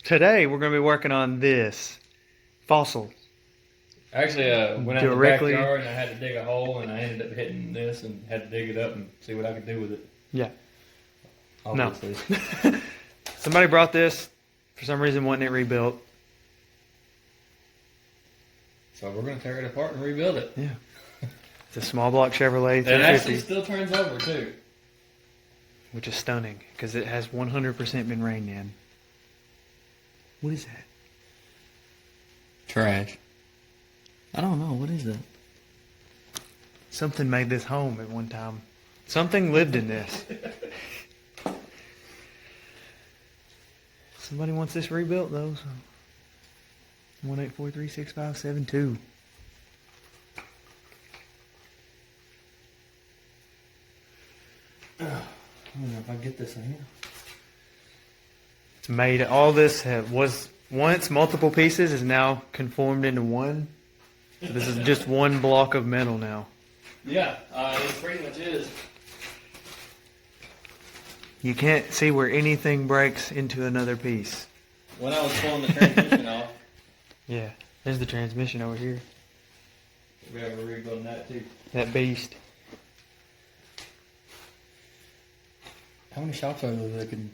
Today we're going to be working on this fossil. Actually, went out in the Directly- backyard and I had to dig a hole and I ended up hitting this and had to dig it up and see what I could do with it. Yeah. Obviously. Somebody brought this. For some reason, wanting it rebuilt. So we're going to tear it apart and rebuild it. Yeah. It's a small block Chevrolet It actually 350, still turns over too. which is stunning because it has 100% been rained in. What is that? Trash. I don't know. What is that? Something made this home at one time. Something lived in this. Somebody wants this rebuilt though. So 1-843-6572. I don't know if I get this in here. It's made. All this was once multiple pieces is now conformed into one. So this is just one block of metal now. Yeah, it pretty much is. You can't see where anything breaks into another piece. When I was pulling the transmission off, Yeah, there's the transmission over here. we have to rebuild that too. That beast. How many shops are there that can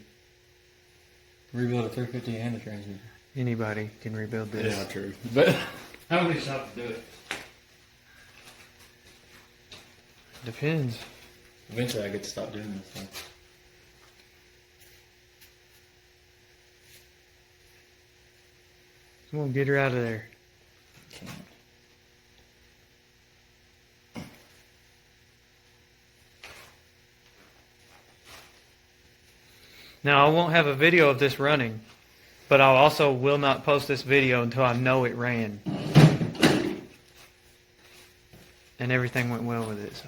rebuild a 350 and a transmission? Anybody can rebuild this. Yeah, true. But how many shops do it? Depends. Eventually, I get to stop doing this thing. Come on, get her out of there. Can't. Now, I won't have a video of this running, but I also will not post this video until I know it ran. And everything went well with it, so.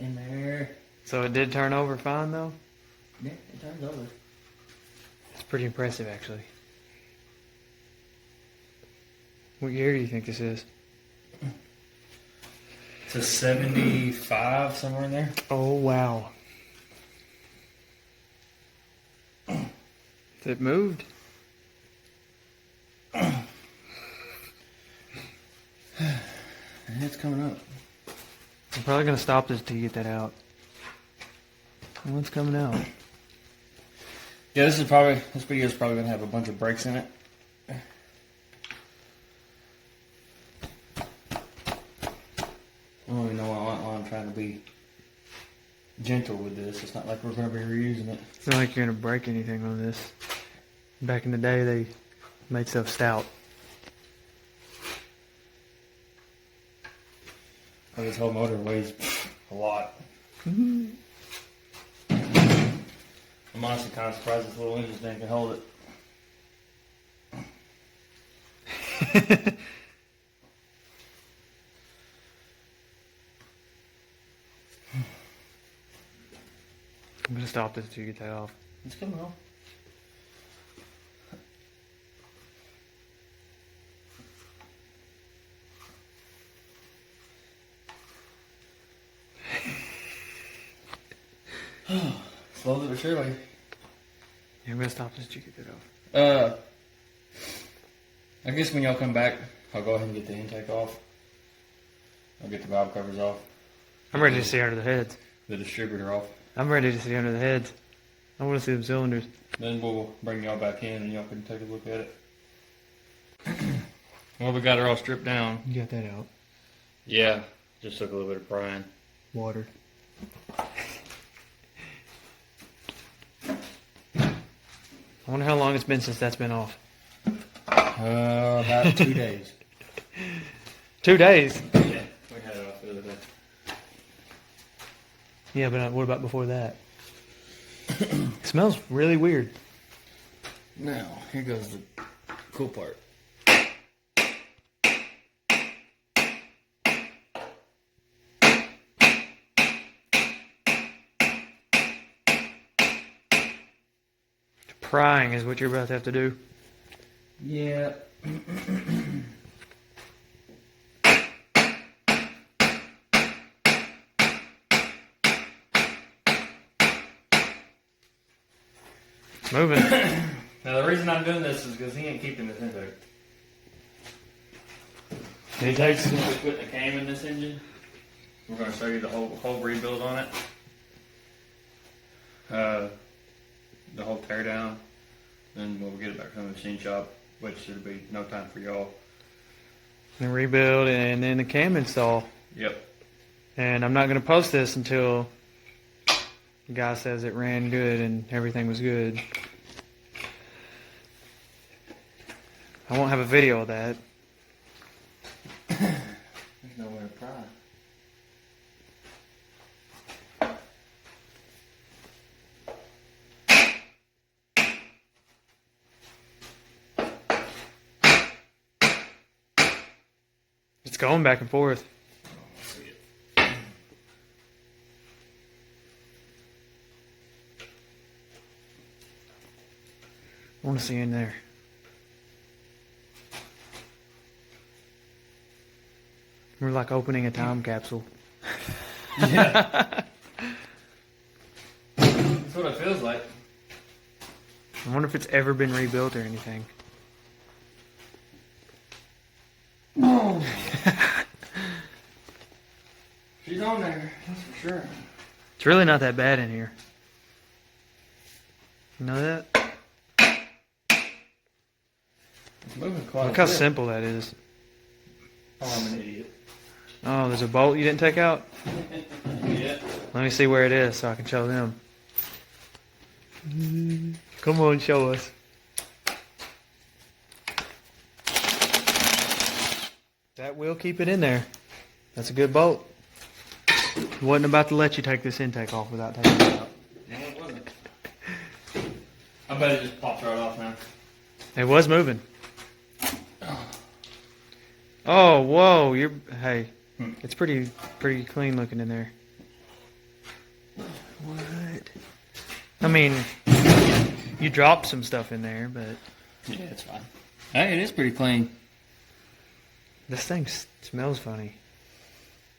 In there. So it did turn over fine, though? Yeah, it turns over. It's pretty impressive, actually. What year do you think this is? It's a 75, somewhere in there. Oh, wow. It moved. And it's coming up. I'm probably going to stop this to get that out. What's coming out? Yeah, this video is probably gonna have a bunch of breaks in it. I don't even know why I'm trying to be gentle with this. It's not like we're gonna be reusing it. It's not like you're going to break anything on this. Back in the day, they made stuff stout. Oh, this whole motor weighs a lot. I'm honestly kind of surprised this little engine thing can hold it. I'm going to stop this until you get that off. It's coming off. Slowly but surely. Yeah, I'm going to stop this until you get that off. I guess when y'all come back, I'll go ahead and get the intake off. I'll get the valve covers off. I'm ready to see under the heads. The distributor off. I'm ready to see under the heads. I want to see them cylinders. Then we'll bring y'all back in and y'all can take a look at it. Well, we got her all stripped down. You got that out. Yeah, just took a little bit of prying. Water. I wonder how long it's been since that's been off. About 2 days. 2 days? Yeah, we had it off the other day. Yeah, but what about before that? It smells really weird. Now, here goes the cool part. Prying is what you're about to have to do. Yeah. Moving. Now the reason I'm doing this is because he ain't keeping this intake. He takes. Since we put the cam in this engine, we're going to show you the whole rebuild on it. The whole teardown. Then we'll get it back from the machine shop, which should be no time for y'all. And rebuild and then the cam install. Yep. And I'm not going to post this until the guy says it ran good and everything was good. I won't have a video of that. There's nowhere to pry. It's going back and forth. See it. I want to see in there. We're like opening a time capsule. Yeah. That's what it feels like. I wonder if it's ever been rebuilt or anything. She's on there, that's for sure. It's really not that bad in here. You know that? It's moving quite Look a how bit. simple that is. Oh, I'm an idiot. Oh, there's a bolt you didn't take out? Yeah. Let me see where it is so I can show them. Come on, show us. That will keep it in there. That's a good bolt. Wasn't about to let you take this intake off without taking it out. No, it wasn't. I bet it just popped right off now. It was moving. Oh, whoa! Hey, it's pretty clean looking in there. What? I mean, you dropped some stuff in there, but Yeah, it's fine. Hey, it is pretty clean. this thing smells funny.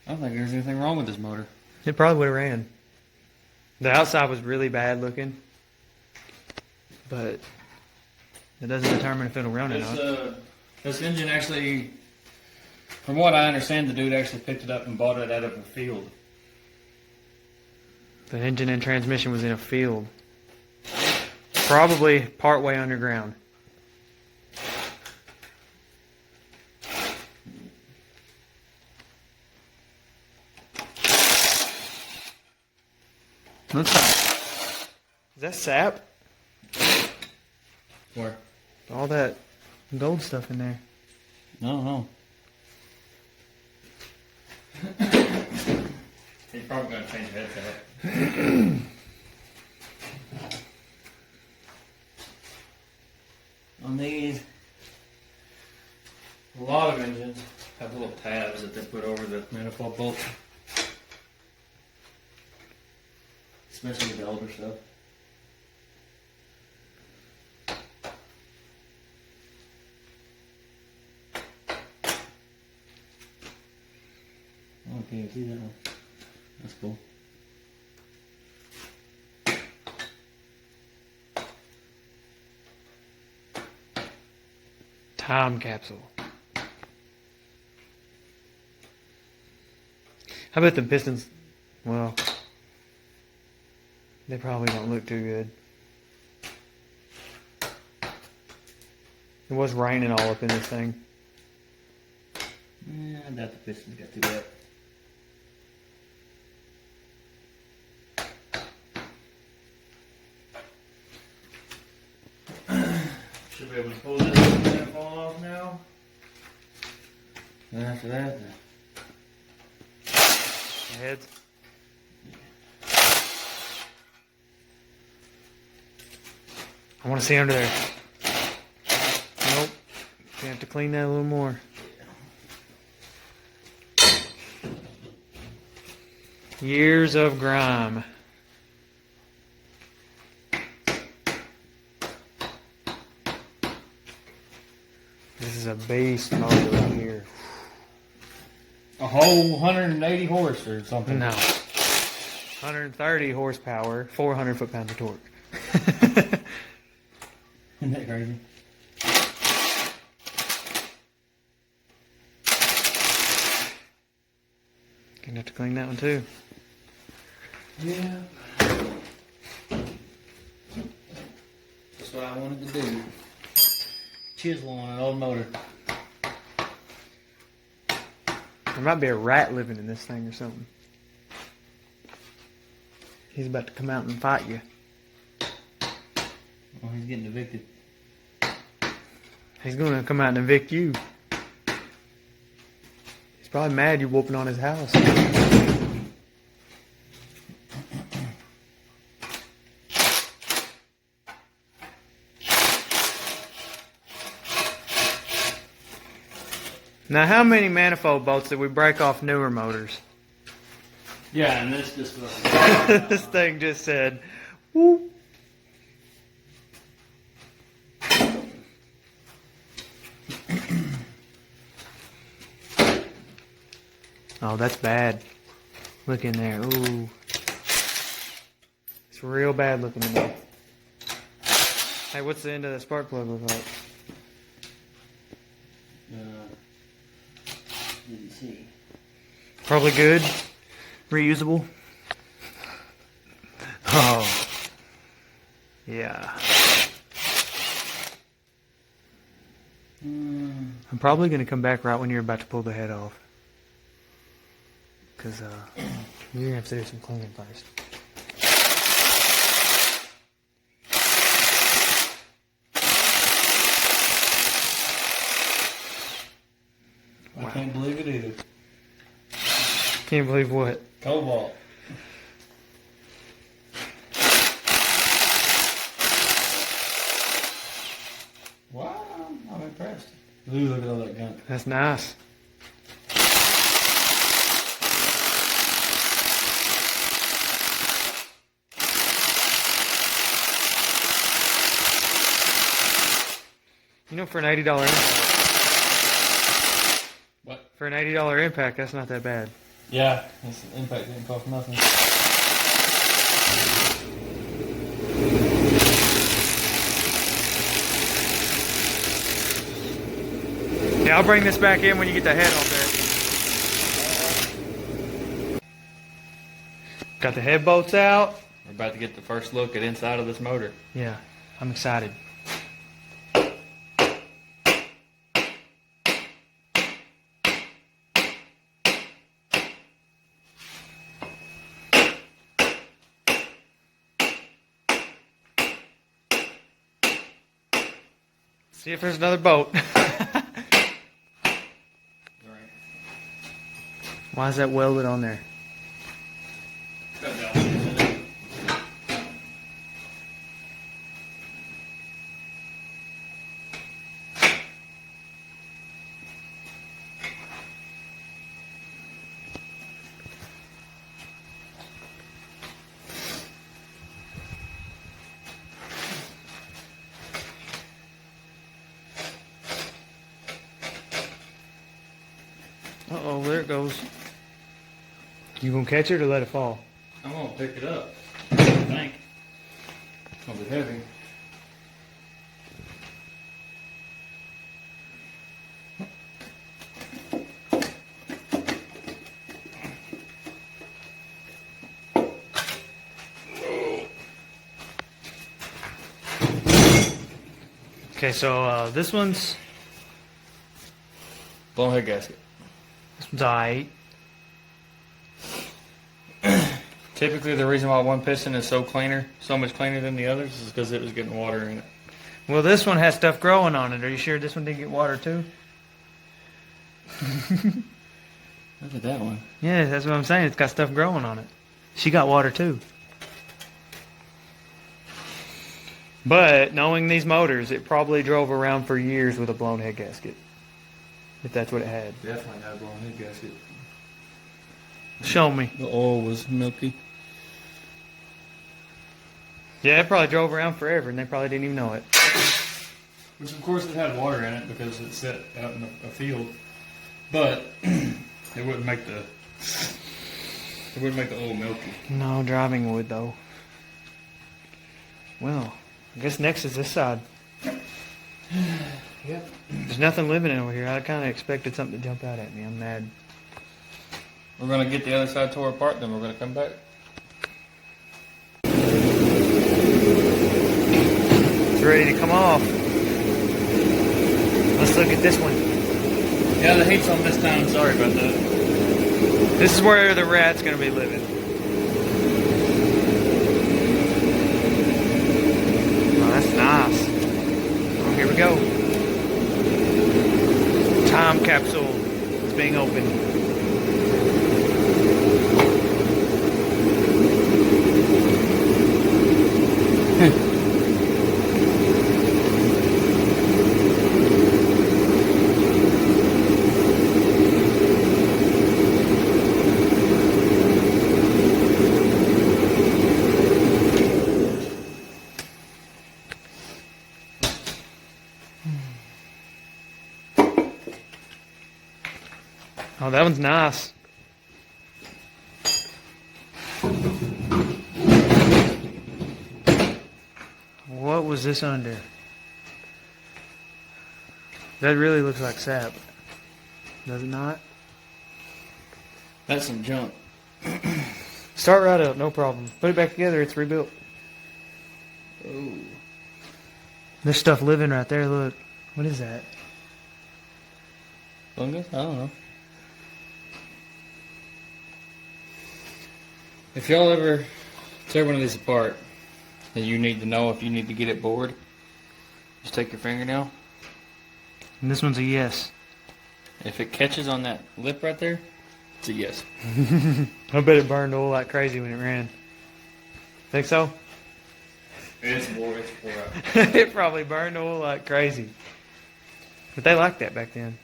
I don't think there's anything wrong with this motor. It probably would have ran. The outside was really bad looking, but it doesn't determine if it'll run or not. This engine actually, from what I understand, the dude actually picked it up and bought it out of a field. The engine and transmission was in a field, probably partway underground. Is that sap? Where? All that gold stuff in there. No. He's probably going to change the headset. On these, a lot of engines have little tabs that they put over the manifold bolt. Especially the older stuff. Oh, can't see that one. That's cool. Time capsule. How about the pistons? Well, they probably don't look too good. It was raining all up in this thing. Yeah, I doubt the pistons got too bad. Should be able to pull this manifold off now. And after that, Heads. I want to see under there. Nope. You have to clean that a little more. Years of grime. This is a beast motor right here. a whole 180 horse or something. No. 130 horsepower, 400 foot-pounds of torque. Isn't that crazy? Gonna have to clean that one too. Yeah. That's what I wanted to do. Chisel on an old motor. There might be a rat living in this thing or something. He's about to come out and fight you. Oh, he's getting evicted. He's gonna come out and evict you. He's probably mad you're whooping on his house. Now, how many manifold bolts did we break off newer motors? Yeah, and this just This thing just said, whoop. Oh, that's bad. Look in there. Ooh. It's real bad looking in there. Hey, what's the end of the spark plug look like? Didn't see. Probably good. Reusable. Oh. Yeah. I'm probably going to come back right when you're about to pull the head off. Because you're going to have to do some cleaning first. I can't believe it either. Can't believe what? Cobalt. Wow, I'm impressed. Ooh, look at all that gunk. That's nice. You know, for an $80 impact. What? For an $80 impact, that's not that bad. Yeah, this impact didn't cost nothing. Yeah, I'll bring this back in when you get the head off there. Got the head bolts out. We're about to get the first look at inside of this motor. Yeah, I'm excited. See if there's another bolt. Why is that welded on there? Uh-oh, there it goes. You gonna catch it or let it fall? I'm gonna pick it up. I think. It's gonna be heavy. Okay, so this one's Blown head gasket. alright. Typically, the reason why one piston is so much cleaner than the others, is because it was getting water in it. Well, this one has stuff growing on it. Are you sure this one didn't get water too? Look at that one. Yeah, that's what I'm saying. It's got stuff growing on it. She got water too. But knowing these motors, it probably drove around for years with a blown head gasket. If that's what it had. Definitely not a blown head gasket. Show me. The oil was milky. Yeah, it probably drove around forever and they probably didn't even know it. Which of course it had water in it because it's set out in a field. But it wouldn't make the oil milky. No, driving would though. Well, I guess next is this side. Yep. There's nothing living over here. I kind of expected something to jump out at me. I'm mad. We're gonna get the other side tore apart, then we're gonna come back. It's ready to come off. Let's look at this one. Yeah, the heat's on this time. Sorry about that. This is where the rat's going to be living. Oh, that's nice. Oh, here we go. Time capsule is being opened. Oh, that one's nice. What was this under? That really looks like sap. Does it not? That's some junk. Start right up, no problem. Put it back together, it's rebuilt. Oh. There's stuff living right there, look. What is that? Fungus? I don't know. If y'all ever tear one of these apart, then you need to know if you need to get it bored. Just take your fingernail. And this one's a yes. If it catches on that lip right there, it's a yes. I bet it burned oil like crazy when it ran. Think so? It's wore out. It probably burned oil like crazy. But they liked that back then.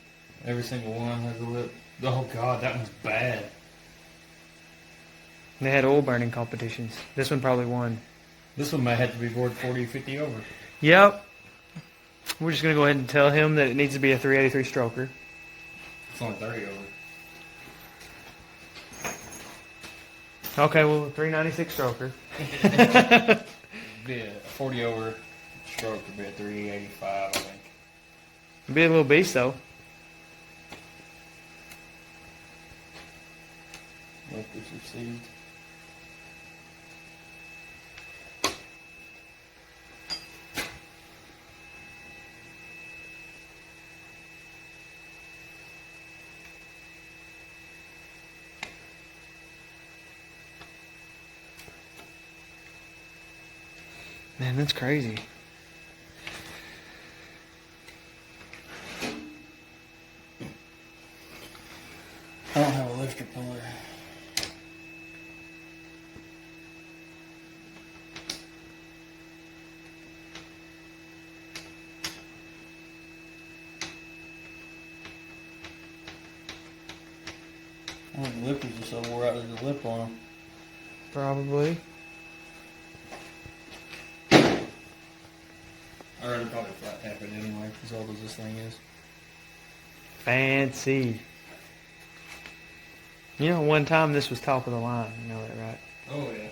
Every single one has a lip. Oh god, that one's bad. They had oil burning competitions. This one probably won. This one might have to be bored 40 or 50 over. Yep. We're just going to go ahead and tell him that it needs to be a 383 stroker. It's only 30 over. Okay, well, a 396 stroker. Be a 40 over stroke would be a 385, I think. It'd be a little beast, though. Look, it's received. Man, that's crazy. I don't have a lifter puller. I think the lifters are so wore out there's a lip on them. Probably. Or it'll probably flat tap it anyway, as old as this thing is. Fancy. You know, one time this was top of the line. You know that, right? Oh yeah.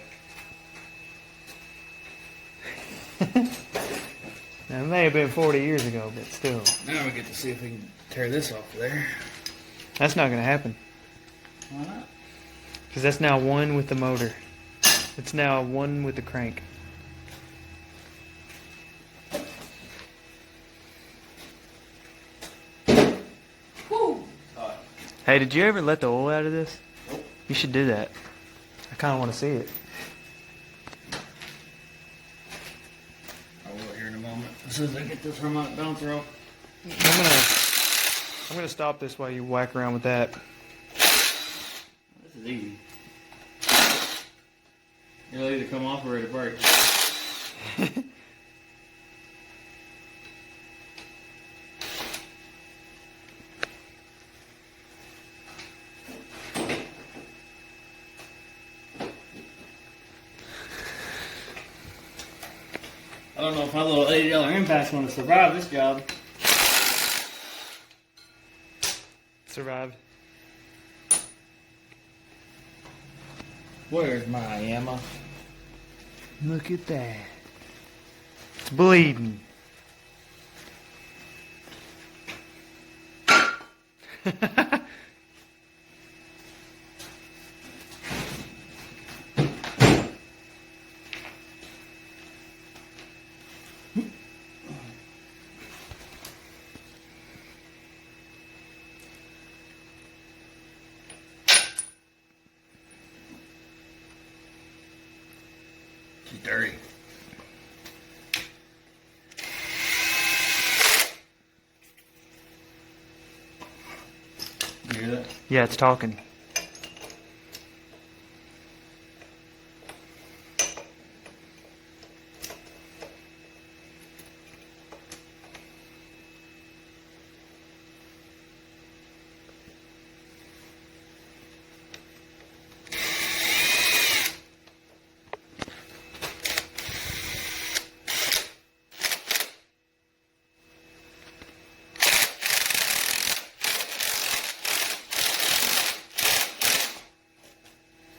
Now, it may have been 40 years ago, but still. Now we get to see if we can tear this off of there. That's not going to happen. Why not? Because that's now one with the motor. It's now one with the crank. Woo! Hey, did you ever let the oil out of this? Nope. You should do that. I kind of want to see it. I will here in a moment. As soon as I get this remote bouncer off. I'm gonna stop this while you whack around with that. This is easy. It'll either come off or it'll break. I don't know if my little $80 impact's going to survive this job. Survived. Where's my Emma? Look at that. It's bleeding. She's dirty. You hear that? Yeah, it's talking.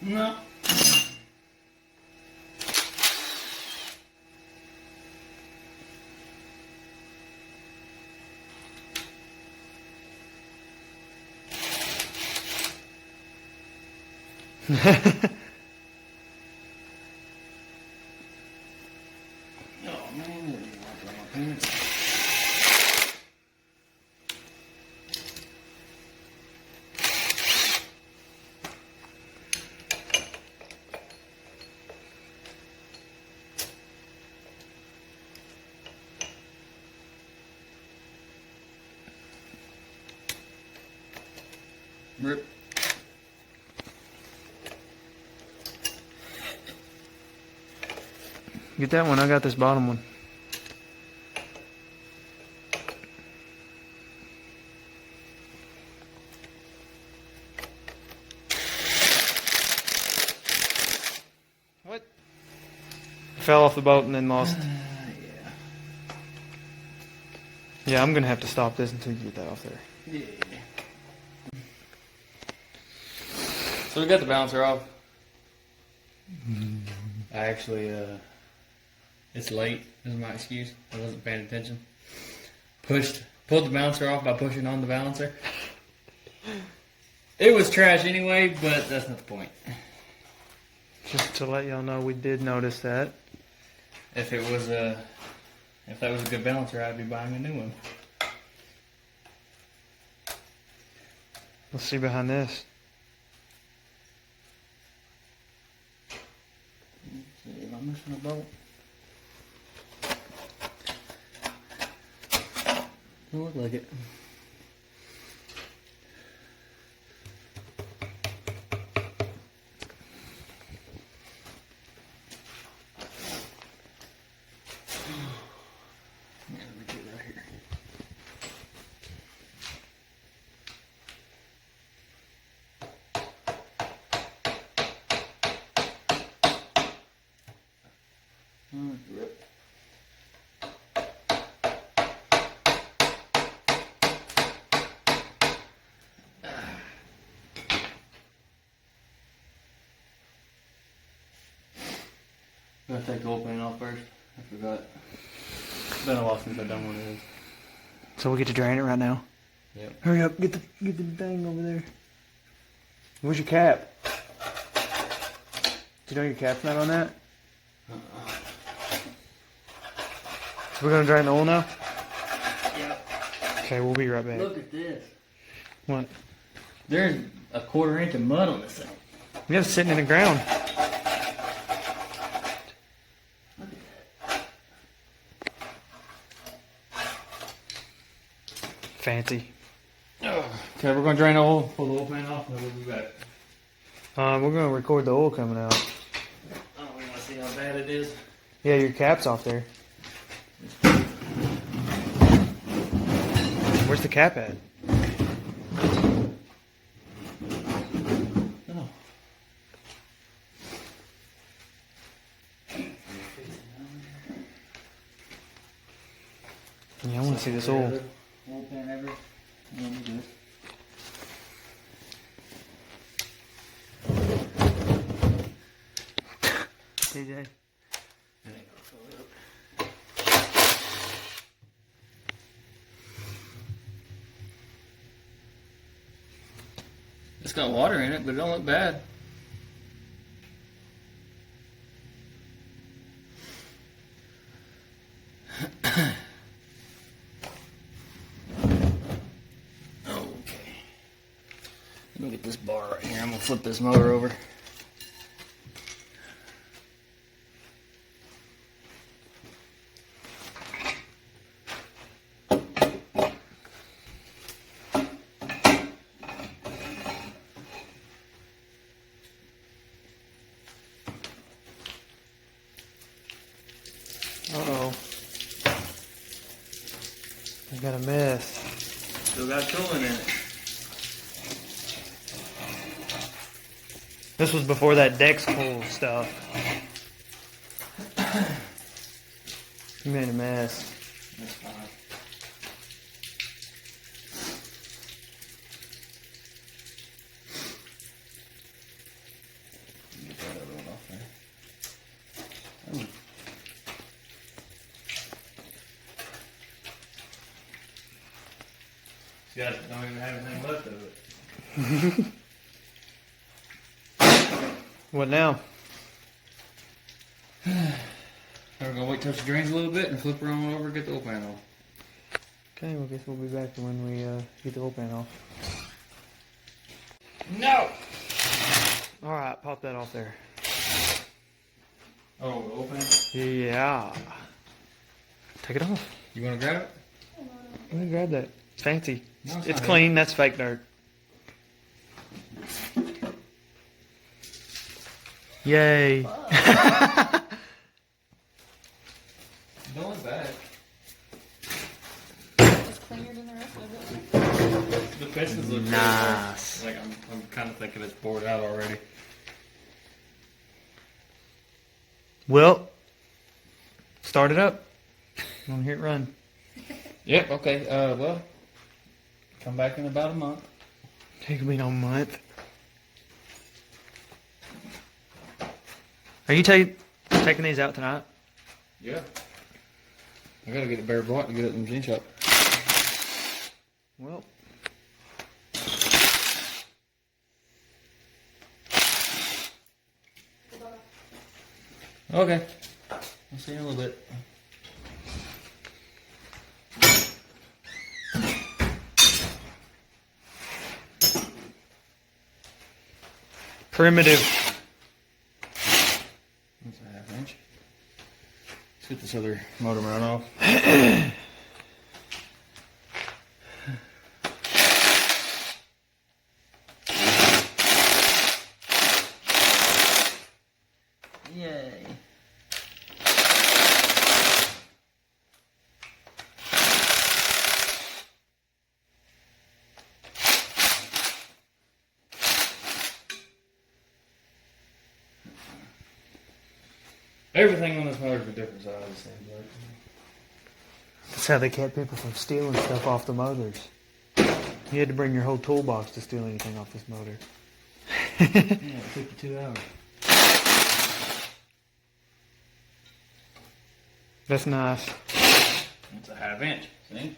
No. Oh man, my pants. Rip. Get that one. I got this bottom one. What? Fell off the boat and then lost. Yeah. Yeah, I'm gonna have to stop this until you get that off there. Yeah. So we got the balancer off. I actually, it's late, is my excuse. I wasn't paying attention. Pulled the balancer off by pushing on the balancer. It was trash anyway, but that's not the point. Just to let y'all know, we did notice that. If that was a good balancer, I'd be buying a new one. Let's see behind this. Am I missing a bolt? Don't look like it. Yeah, let me get it right here. Rip. Gotta take the oil pan off first. I forgot. It's been a while since I've done one of these. So we get to drain it right now. Yep. Hurry up, get the thing over there. Where's your cap? Do you know your cap's not on that? So we're gonna drain the oil now? Yep. Okay, we'll be right back. Look at this. What? There's a 1/4 inch of mud on this thing. Yeah, it's sitting in the ground. Look at that. Fancy. Okay, we're gonna drain the oil, pull the oil pan off, and then we'll be back. We're gonna record the oil coming out. I don't want to see how bad it is. Yeah, your cap's off there. Where's the cap at? Oh. Yeah, I want to see this oil. Oil pan ever? Yeah, we good. TJ. got water in it, but it don't look bad. Okay. Let me get this bar right here. I'm gonna flip this motor over. Uh-oh. I got a mess. Still got coolant in it. This was before that Dex cool stuff. You made a mess. That's fine. Get that other one off there. Ooh. Guys don't even have anything left of it. What now? We're gonna wait till she drains a little bit and flip her on over and get the oil pan off. Okay, well, I guess we'll be back when we get the oil pan off. No! Alright, pop that off there. Oh, the oil pan? Yeah. Take it off. You wanna grab it? Let me grab that. It's fancy. No, It's not clean. That's fake dirt. Yay. Don't look bad. It's cleaner than the rest of it. The pistons look Nice. good. Like I'm kind of thinking it's bored out already. Well, start it up. I'm gonna hear it run. Yep. Okay. Well, come back in about a month. Take me no month. Are you taking these out tonight? Yeah. I gotta get it bare brought to get it in the machine shop. Well. Okay. I'll see you in a little bit. Primitive. That's a half inch. Let's get this other motor run off. Yay. Everything on this motor is a different size, it seems like. That's how they kept people from stealing stuff off the motors. You had to bring your whole toolbox to steal anything off this motor. Yeah, it took you 2 hours. That's nice. It's a half inch, see?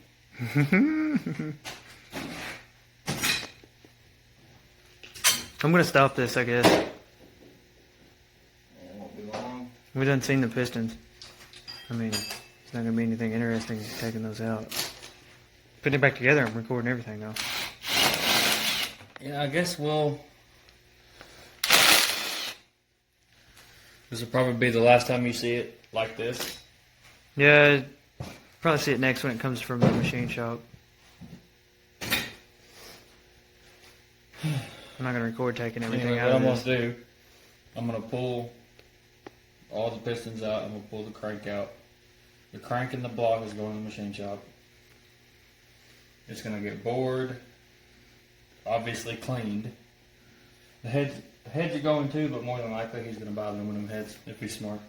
I'm gonna stop this, I guess. It won't be long. We done seen the pistons. I mean, it's not gonna be anything interesting taking those out. Putting it back together, I'm recording everything though. Yeah, I guess we'll... This will probably be the last time you see it like this. Yeah, probably see it next when it comes from the machine shop. I'm not gonna record taking everything Anyway, out what of I'm this. going to do, I'm going to pull all the pistons out. I'm going to pull the crank out. The crank in the block is going to the machine shop. It's going to get bored, obviously cleaned. The heads are going too, but more than likely he's going to buy aluminum heads if he's smart.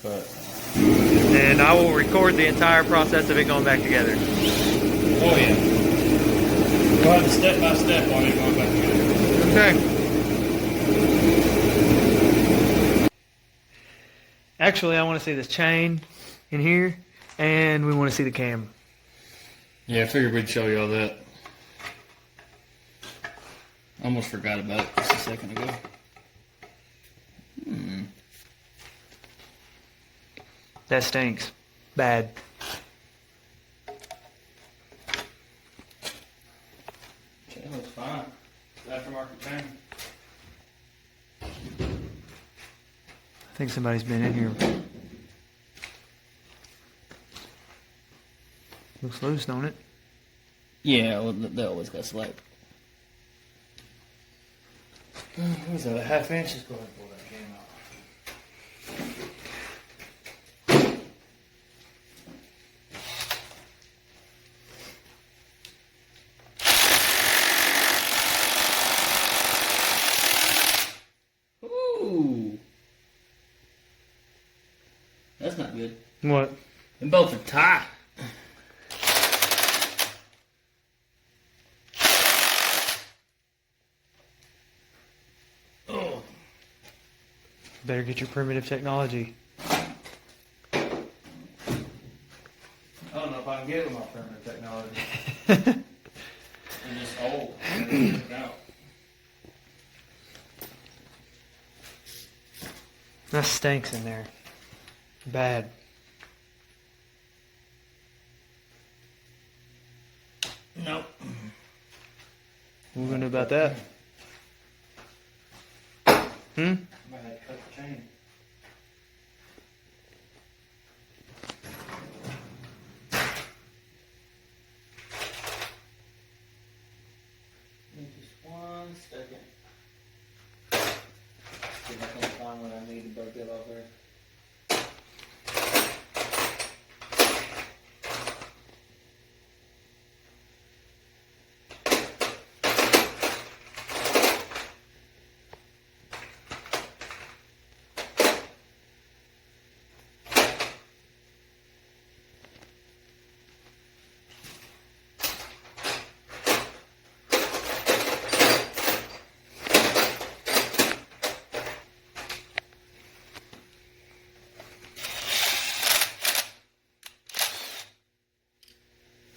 But And I will record the entire process of it going back together. oh yeah, go ahead step by step while you're going back together. Okay. Actually, I want to see this chain in here, and we want to see the cam. Yeah, I figured we'd show you all that. Almost forgot about it just a second ago. That stinks. Bad. Chain looks fine. It's aftermarket chain. I think somebody's been in here. Looks loose, don't it? Yeah, well, they always got slack. What was that? A half inch? Let's go ahead and pull that cam out. Ooh, that's not good. What? Them bolts are tight. Oh, Better get your primitive technology. I don't know if I can get with my primitive technology. I'm just old. Out. That stinks in there. Bad. Nope. What are we gonna do about that? Hmm? I might have to cut the chain. Just 1 second. See if I can find what I need to break that off there.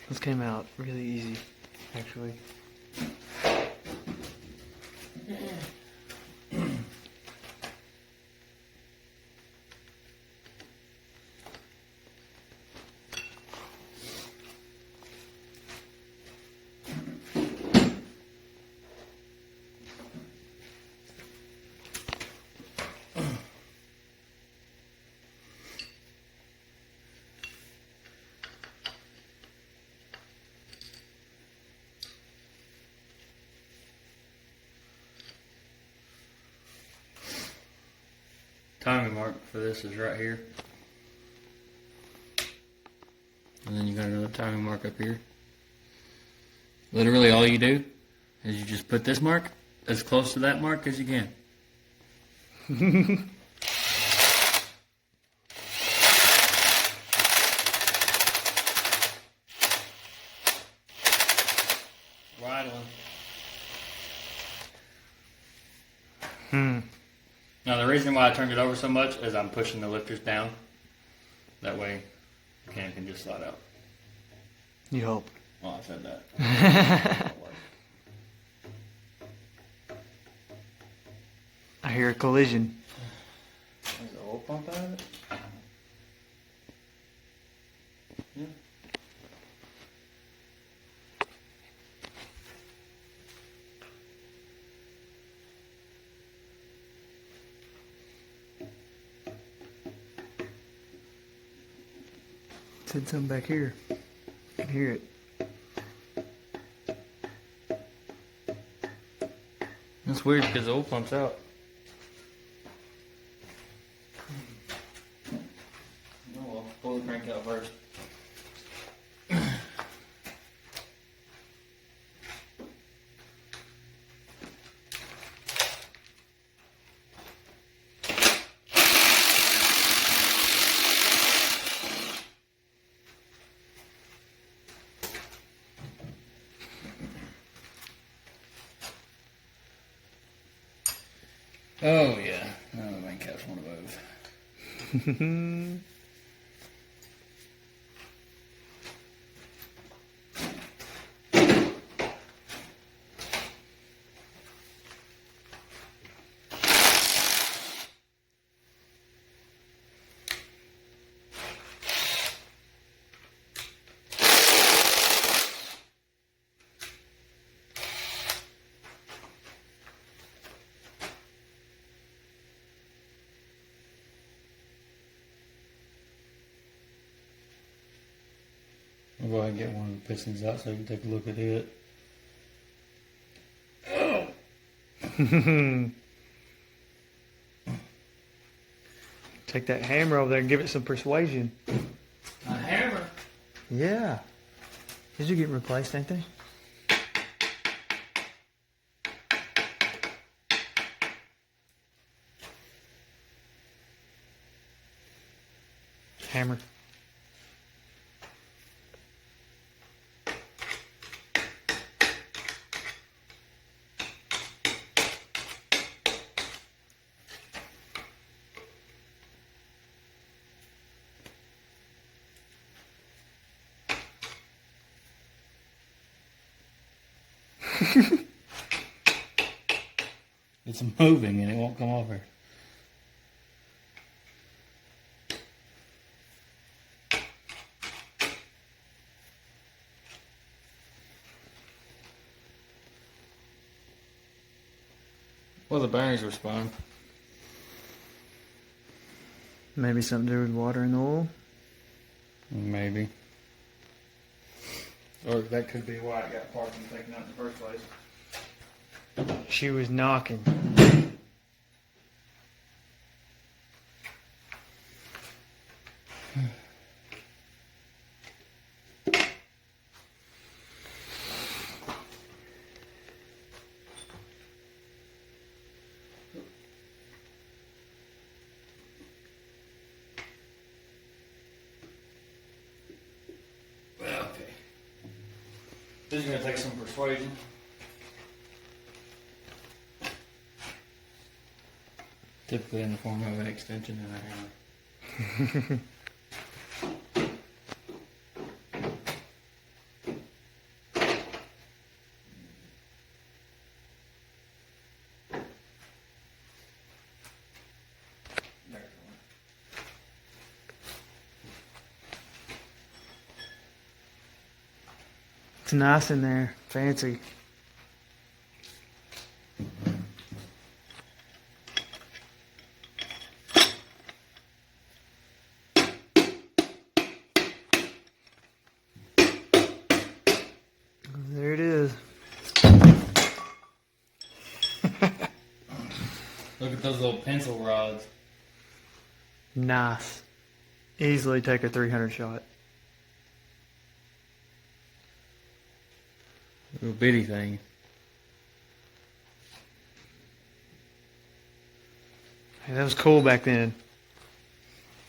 This came out really easy, actually. Timing mark for this is right here. And then you got another timing mark up here. Literally all you do is you just put this mark as close to that mark as you can. Right on. Now the reason why I turned it over so much is I'm pushing the lifters down. That way the can just slide out. You hope. Well, I said that. I hear a collision. There's an oil pump out of it? Yeah. Said something back here. I can hear it. That's weird because the oil pump's out. Oh well, pull the crank out first. Oh yeah, now the main caps want to move. ahead and get one of the pistons out so you can take a look at it. Take that hammer over there and give it some persuasion. A hammer? Yeah. These are getting replaced, ain't they? Hammer. It's moving and it won't come over. Well, the bearings were spun. Maybe something to do with water and oil. Maybe. Or that could be why it got parked and taken out in the first place. She was knocking. Well, okay. This is going to take some persuasion. Typically in the form of an extension and a hammer. It's nice in there. Fancy. There it is. Look at those little pencil rods. Nice. Easily take a 300 shot. Little bitty thing. Hey, that was cool back then.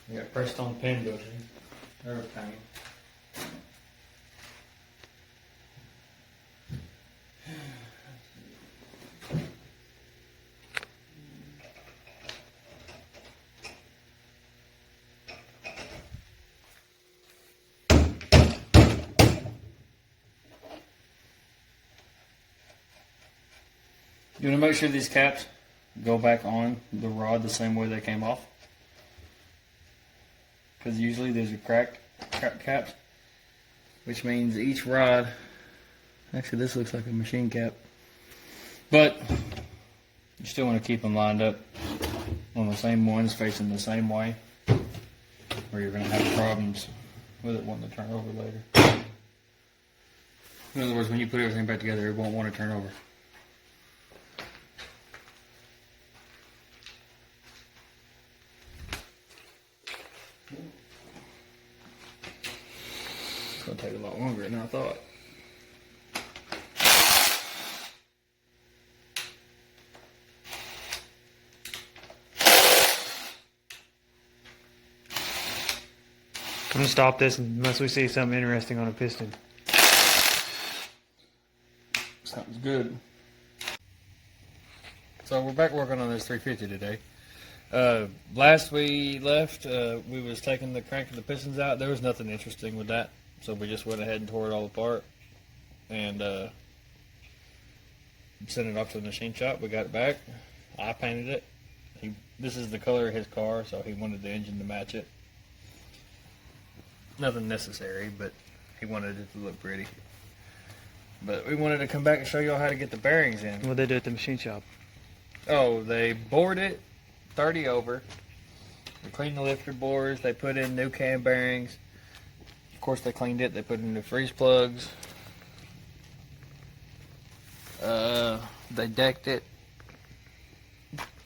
You got pressed on pin bushing. Everything. You want to make sure these caps go back on the rod the same way they came off. Because usually these are cracked caps, which means each rod, actually this looks like a machine cap, but you still want to keep them lined up on the same ones facing the same way, or you're going to have problems with it wanting to turn over later. In other words, when you put everything back together, it won't want to turn over. It's going to take a lot longer than I thought. I'm gonna stop this unless we see something interesting on a piston. Sounds good. So we're back working on this 350 today. Last we left, we was taking the crank and the pistons out. There was nothing interesting with that, so we just went ahead and tore it all apart and sent it off to the machine shop. We got it back. I painted it. This is the color of his car, so he wanted the engine to match it. Nothing necessary, but he wanted it to look pretty. But we wanted to come back and show y'all how to get the bearings in. What'd they do at the machine shop? Oh, they bored it 30 over. They cleaned the lifter bores. They put in new cam bearings. course, they cleaned it. They put in new freeze plugs. They decked it.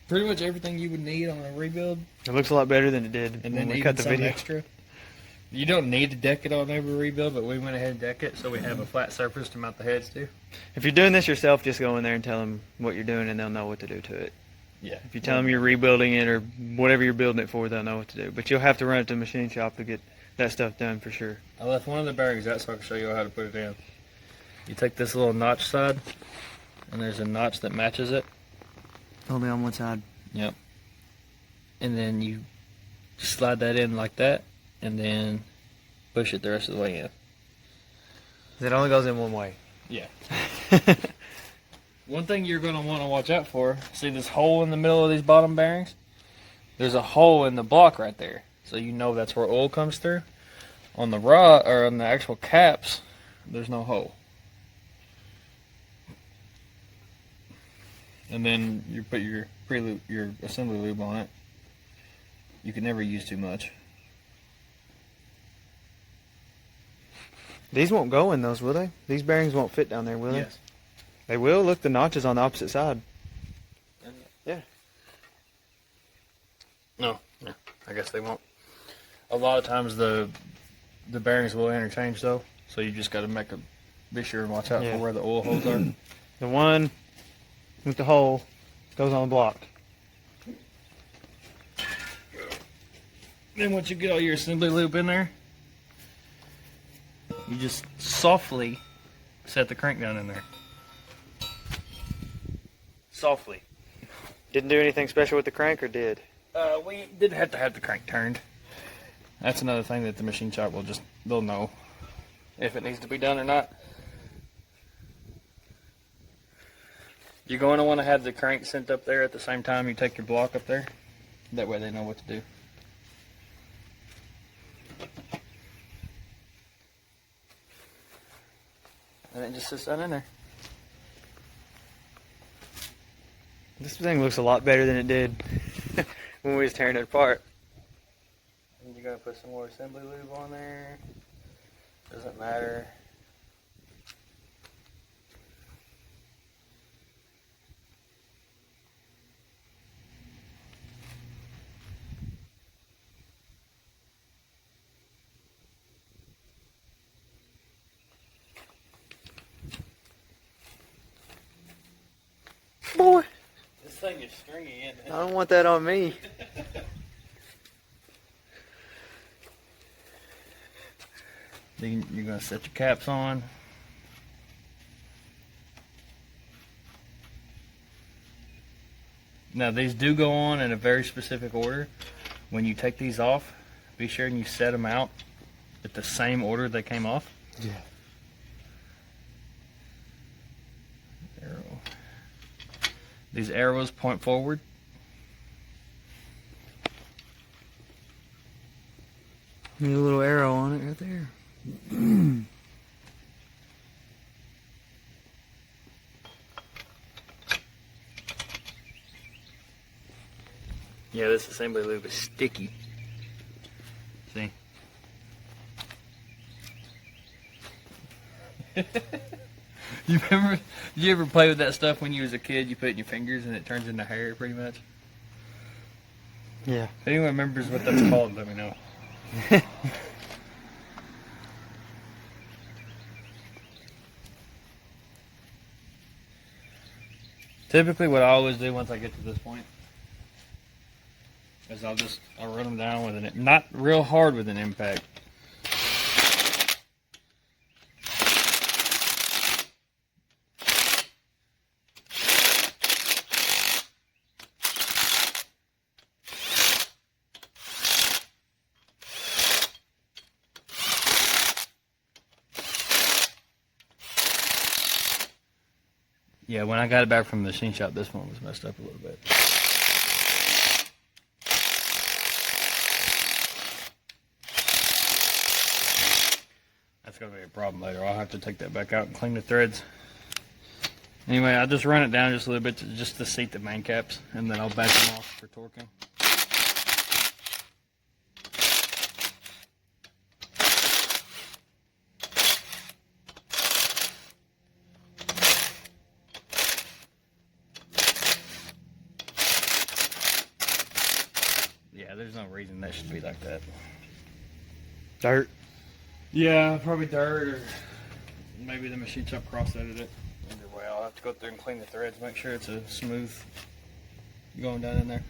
Pretty much everything you would need on a rebuild. It looks a lot better than it did And when then we even cut the some video. extra. You don't need to deck it on every rebuild, but we went ahead and decked it so we have a flat surface to mount the heads to. If you're doing this yourself, just go in there and tell them what you're doing, and they'll know what to do to it. Yeah. If you tell them you're rebuilding it or whatever you're building it for, they'll know what to do. But you'll have to run it to the machine shop to get that stuff done for sure. I left one of the bearings out so I can show you how to put it in. You take this little notch side, and there's a notch that matches it. Only on one side. Yep. And then you slide that in like that, and then push it the rest of the way in. It only goes in one way. Yeah. One thing you're going to want to watch out for, see this hole in the middle of these bottom bearings? There's a hole in the block right there. So you know that's where oil comes through. On the rod, or on the actual caps, there's no hole. And then you put your pre-lube, your assembly lube on it. You can never use too much. These won't go in those, will they? These bearings won't fit down there, will Yes. they? They will. Look, the notch is on the opposite side. Yeah. No, I guess they won't. A lot of times the bearings will interchange though, so you just got to be sure and watch out Yeah. for where the oil holes are. The one with the hole goes on the block. Then once you get all your assembly lube in there, you just softly set the crank down in there. Softly. Didn't do anything special with the crank, or did? We did have to have the crank turned. That's another thing that the machine shop they'll know if it needs to be done or not. You're going to want to have the crank sent up there at the same time you take your block up there. That way they know what to do. And it just sits down in there. This thing looks a lot better than it did when we was tearing it apart. And you're going to put some more assembly lube on there. Doesn't matter. Boy, This thing is stringy, isn't it? I don't want that on me. Then you're going to set your caps on. Now these do go on in a very specific order. When you take these off, be sure and you set them out at the same order they came off. Yeah. Arrow. These arrows point forward. Need a little arrow on it right there. Yeah, this assembly lube is sticky. See? You ever play with that stuff when you was a kid? You put it in your fingers and it turns into hair pretty much? Yeah. If anyone remembers what that's called, let me know. Typically what I always do once I get to this point is I'll run them down with not real hard with an impact. Yeah, when I got it back from the machine shop, this one was messed up a little bit. That's going to be a problem later. I'll have to take that back out and clean the threads. Anyway, I just run it down just a little bit just to seat the main caps, and then I'll back them off for torquing. Yeah, there's no reason that should be like that. Dirt. Yeah, probably dirt, or maybe the machine shop cross-threaded it. Either way, I'll have to go through and clean the threads, make sure it's a smooth going down in there.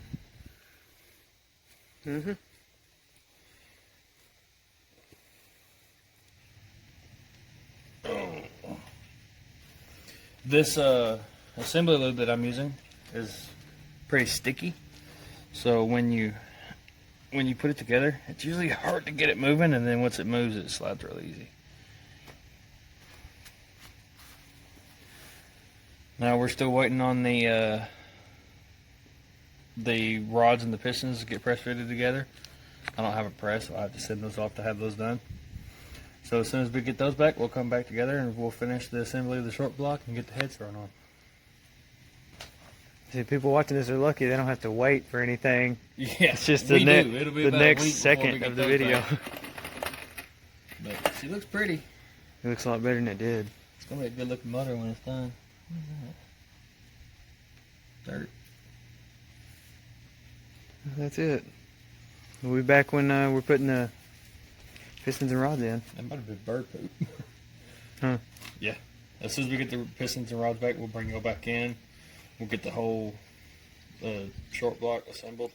Mm-hmm. This assembly lube that I'm using is pretty sticky, so when you put it together, it's usually hard to get it moving, and then once it moves, it slides really easy. Now we're still waiting on the rods and the pistons to get press fitted together. I don't have a press, so I have to send those off to have those done. So as soon as we get those back, we'll come back together and we'll finish the assembly of the short block and get the heads thrown on. See, people watching this are lucky; they don't have to wait for anything. Yeah, It's just the, the next second of the video. But she looks pretty. It looks a lot better than it did. It's gonna be a good looking motor when it's done. What is that? Dirt. That's it. We'll be back when we're putting the pistons and rods in. That might have been bird poop. Huh. Yeah. As soon as we get the pistons and rods back, we'll bring you all back in. We'll get the whole short block assembled.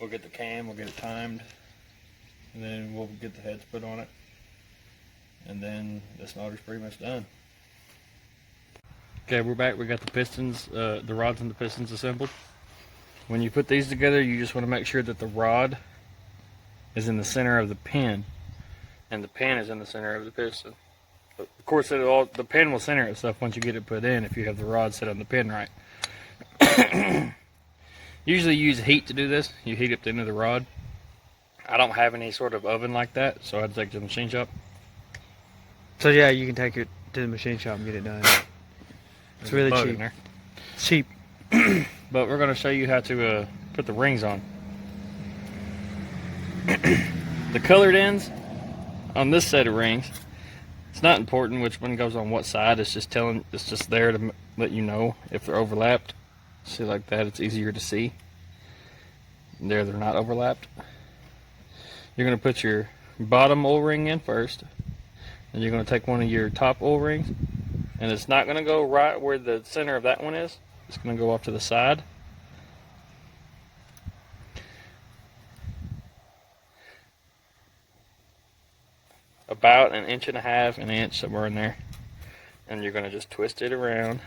We'll get the cam, we'll get it timed, and then we'll get the heads put on it. And then this motor's pretty much done. Okay, we're back. We got the pistons, the rods and the pistons assembled. When you put these together, you just want to make sure that the rod is in the center of the pin, and the pin is in the center of the piston. But of course, the pin will center itself once you get it put in if you have the rod set on the pin right. Usually you use heat to do this. You heat up the end of the rod. I don't have any sort of oven like that, so I'd take it to the machine shop. So yeah, you can take it to the machine shop and get it done. It's really cheap. It's cheap. But we're going to show you how to put the rings on. The colored ends on this set of rings, it's not important which one goes on what side. It's just there to let you know if they're overlapped. See, like that, it's easier to see. There, they're not overlapped. You're going to put your bottom O-ring in first, and you're going to take one of your top O-rings, and it's not going to go right where the center of that one is. It's going to go off to the side. About an inch and a half, an inch, somewhere in there. And you're going to just twist it around.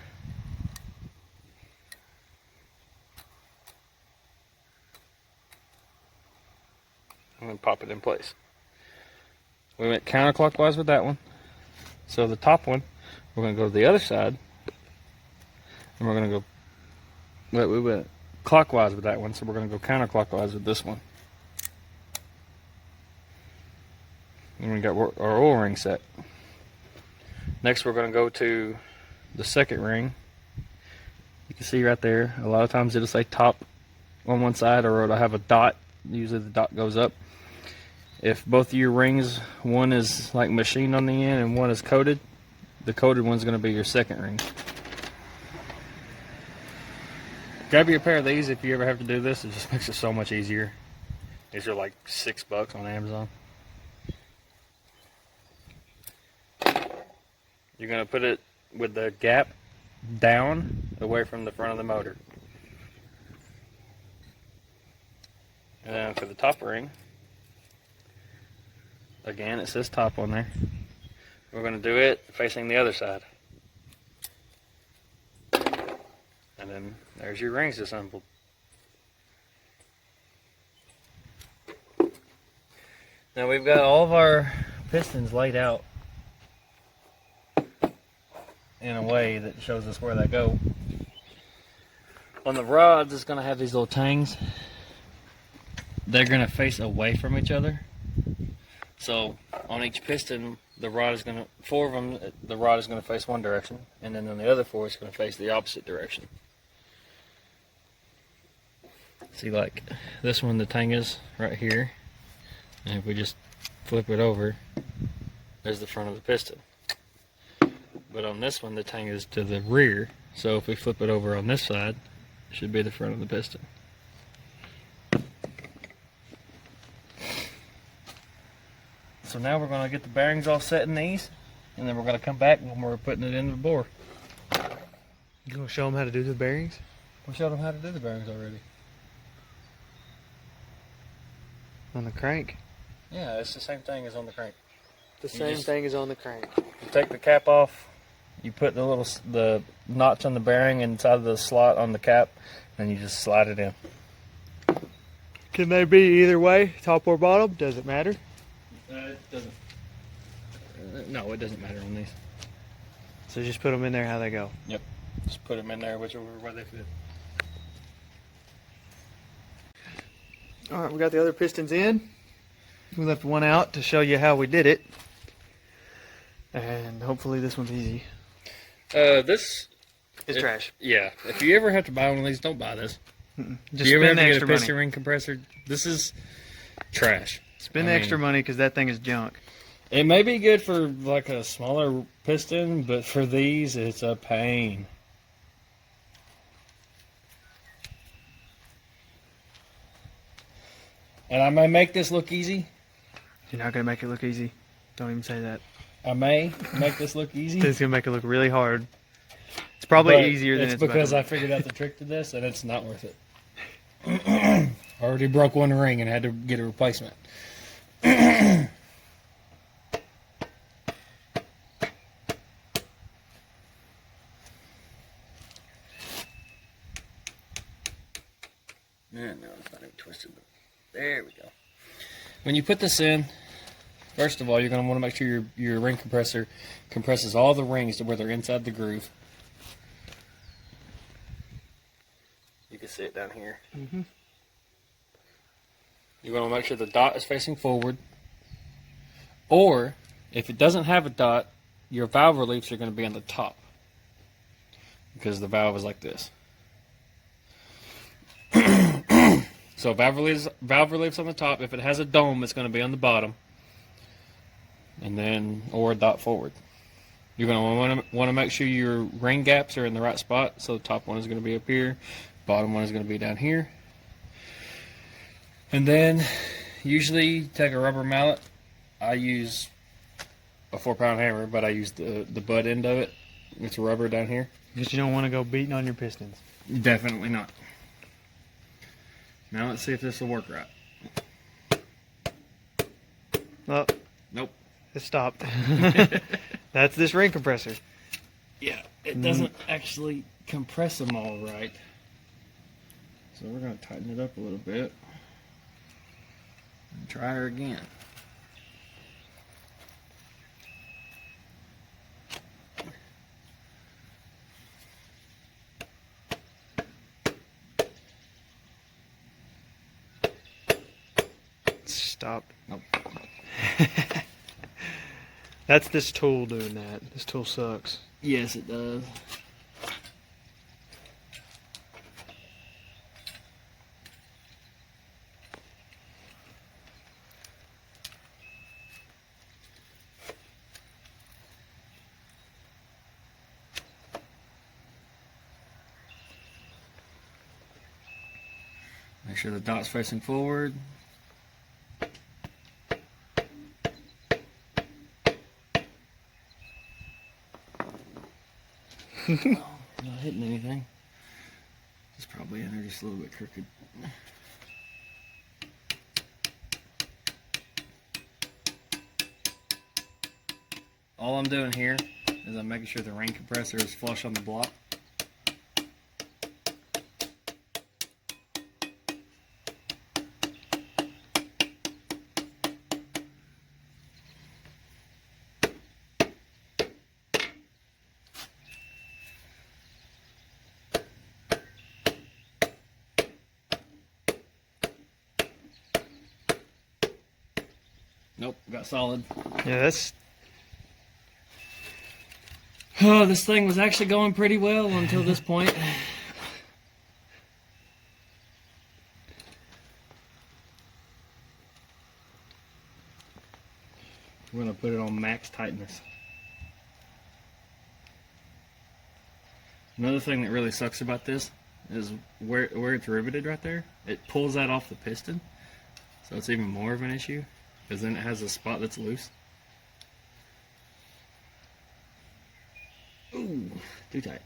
And then pop it in place. We went counterclockwise with that one. So the top one, we're going to go to the other side. And we're going to go, well, we went clockwise with that one, so we're going to go counterclockwise with this one. And we got our O-ring set. Next, we're going to go to the second ring. You can see right there, a lot of times it'll say top on one side, or it'll have a dot. Usually the dot goes up. If both of your rings, one is like machined on the end and one is coated, the coated one's going to be your second ring. Grab you a pair of these if you ever have to do this. It just makes it so much easier. These are like $6 on Amazon. You're going to put it with the gap down away from the front of the motor. And then for the top ring, again, it says top on there. We're going to do it facing the other side. And then there's your rings assembled. Now we've got all of our pistons laid out in a way that shows us where they go. On the rods, it's going to have these little tangs. They're going to face away from each other. So on each piston, the rod is going to, 4 of them, the rod is going to face one direction, and then on the other 4, it's going to face the opposite direction. See, like this one, the tang is right here, and if we just flip it over, there's the front of the piston. But on this one, the tang is to the rear, so if we flip it over on this side, it should be the front of the piston. So now we're going to get the bearings all set in these, and then we're going to come back when we're putting it into the bore. You gonna show them how to do the bearings? We showed them how to do the bearings already. On the crank? Yeah, it's the same thing as on the crank. The You same just- thing as on the crank. You take the cap off, you put the notch on the bearing inside of the slot on the cap, and you just slide it in. Can they be either way, top or bottom? Does it matter? It doesn't. No, it doesn't matter on these. So just put them in there how they go. Yep. Just put them in there whichever way they fit. All right, we got the other pistons in. We left one out to show you how we did it. And hopefully this one's easy. This It's trash. Yeah. If you ever have to buy one of these, don't buy this. Just you ever spend have the to get a extra money. piston ring compressor? This is trash. Spend the extra money because that thing is junk. It may be good for like a smaller piston, but for these, it's a pain. And I may make this look easy. You're not going to make it look easy. Don't even say that. I may make this look easy. It's going to make it look really hard. It's probably but easier than it's it's about because to I look. figured out the trick to this, and it's not worth it. Already broke one ring and had to get a replacement. Yeah, no, it's not even twisted, but there we go. When you put this in, first of all, you're going to want to make sure your ring compressor compresses all the rings to where they're inside the groove. You can see it down here. Mm-hmm. You're going to make sure the dot is facing forward. Or, if it doesn't have a dot, your valve reliefs are going to be on the top. Because the valve is like this. So valve reliefs on the top. If it has a dome, it's going to be on the bottom. And then, or a dot forward. You're going to want to make sure your ring gaps are in the right spot. So the top one is going to be up here. Bottom one is going to be down here. And then, usually take a rubber mallet. I use a 4-pound hammer, but I use the butt end of it. It's rubber down here. Because you don't want to go beating on your pistons. Definitely not. Now let's see if this will work right. Oh, Nope. it stopped. That's this ring compressor. Yeah, it doesn't actually compress them all right. So we're going to tighten it up a little bit. And try her again. Stop. Nope. That's this tool doing that. This tool sucks. Yes, it does. Make sure the dot's facing forward. Not hitting anything. It's probably in there just a little bit crooked. All I'm doing here is I'm making sure the ring compressor is flush on the block. Nope, got solid. Yeah, that's... Oh, this thing was actually going pretty well until this point. We're going to put it on max tightness. Another thing that really sucks about this is where it's riveted right there. It pulls that off the piston, so it's even more of an issue. because then it has a spot that's loose. Ooh, too tight.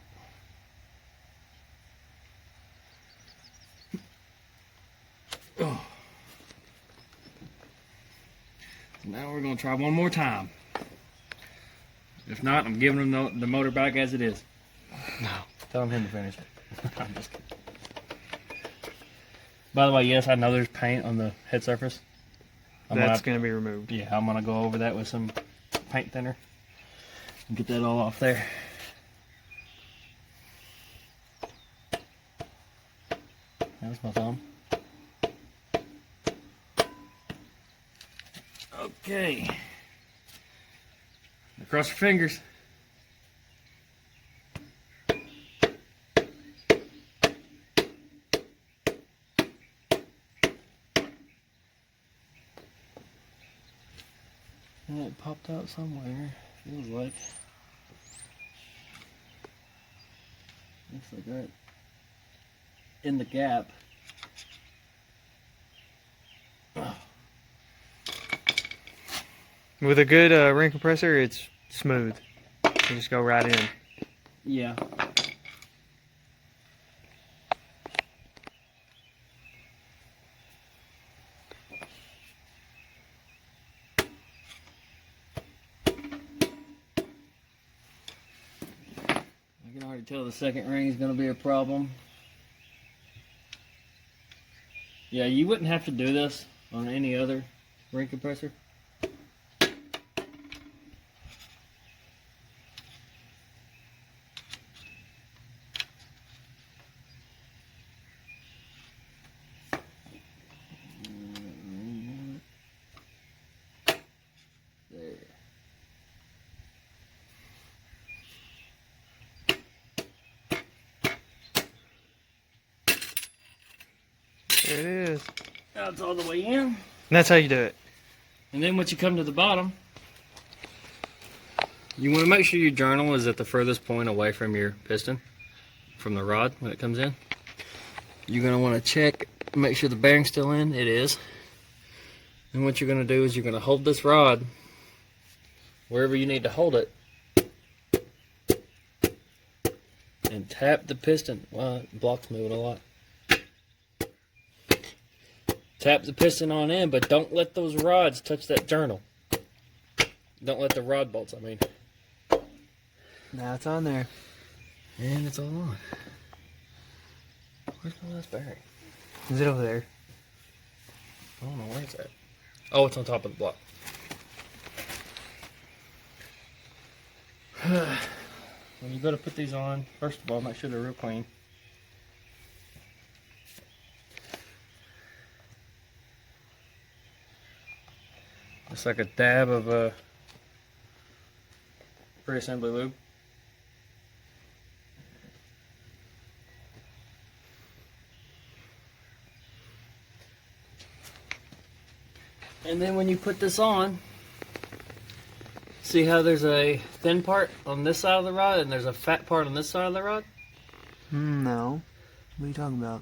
Oh. Now we're going to try one more time. If not, I'm giving him the motor back as it is. No. Telling him to finish it. I'm just kidding. By the way, yes, I know there's paint on the head surface. That's going to be removed. Yeah, I'm going to go over that with some paint thinner and get that all off there. That's my thumb. Okay. Cross your fingers. And it popped out somewhere, feels like. Looks like right in the gap. Oh. With a good ring compressor, it's smooth. You just go right in. Yeah. I can already tell the second ring is going to be a problem. Yeah, you wouldn't have to do this on any other ring compressor. There it is. That's all the way in. And that's how you do it. And then once you come to the bottom, you want to make sure your journal is at the furthest point away from your piston, from the rod when it comes in. You're going to want to check, make sure the bearing's still in. It is. And what you're going to do is you're going to hold this rod wherever you need to hold it and tap the piston. Well, the block's moving a lot. Tap the piston on in, but don't let those rods touch that journal. Don't let the rod bolts, I mean. Now it's on there. And it's all on. Where's my last bearing? Is it over there? I don't know where it's at. Oh, it's on top of the block. When you go to put these on, first of all, make sure they're real clean. Just like a dab of pre-assembly lube. And then when you put this on, see how there's a thin part on this side of the rod and there's a fat part on this side of the rod? No. What are you talking about?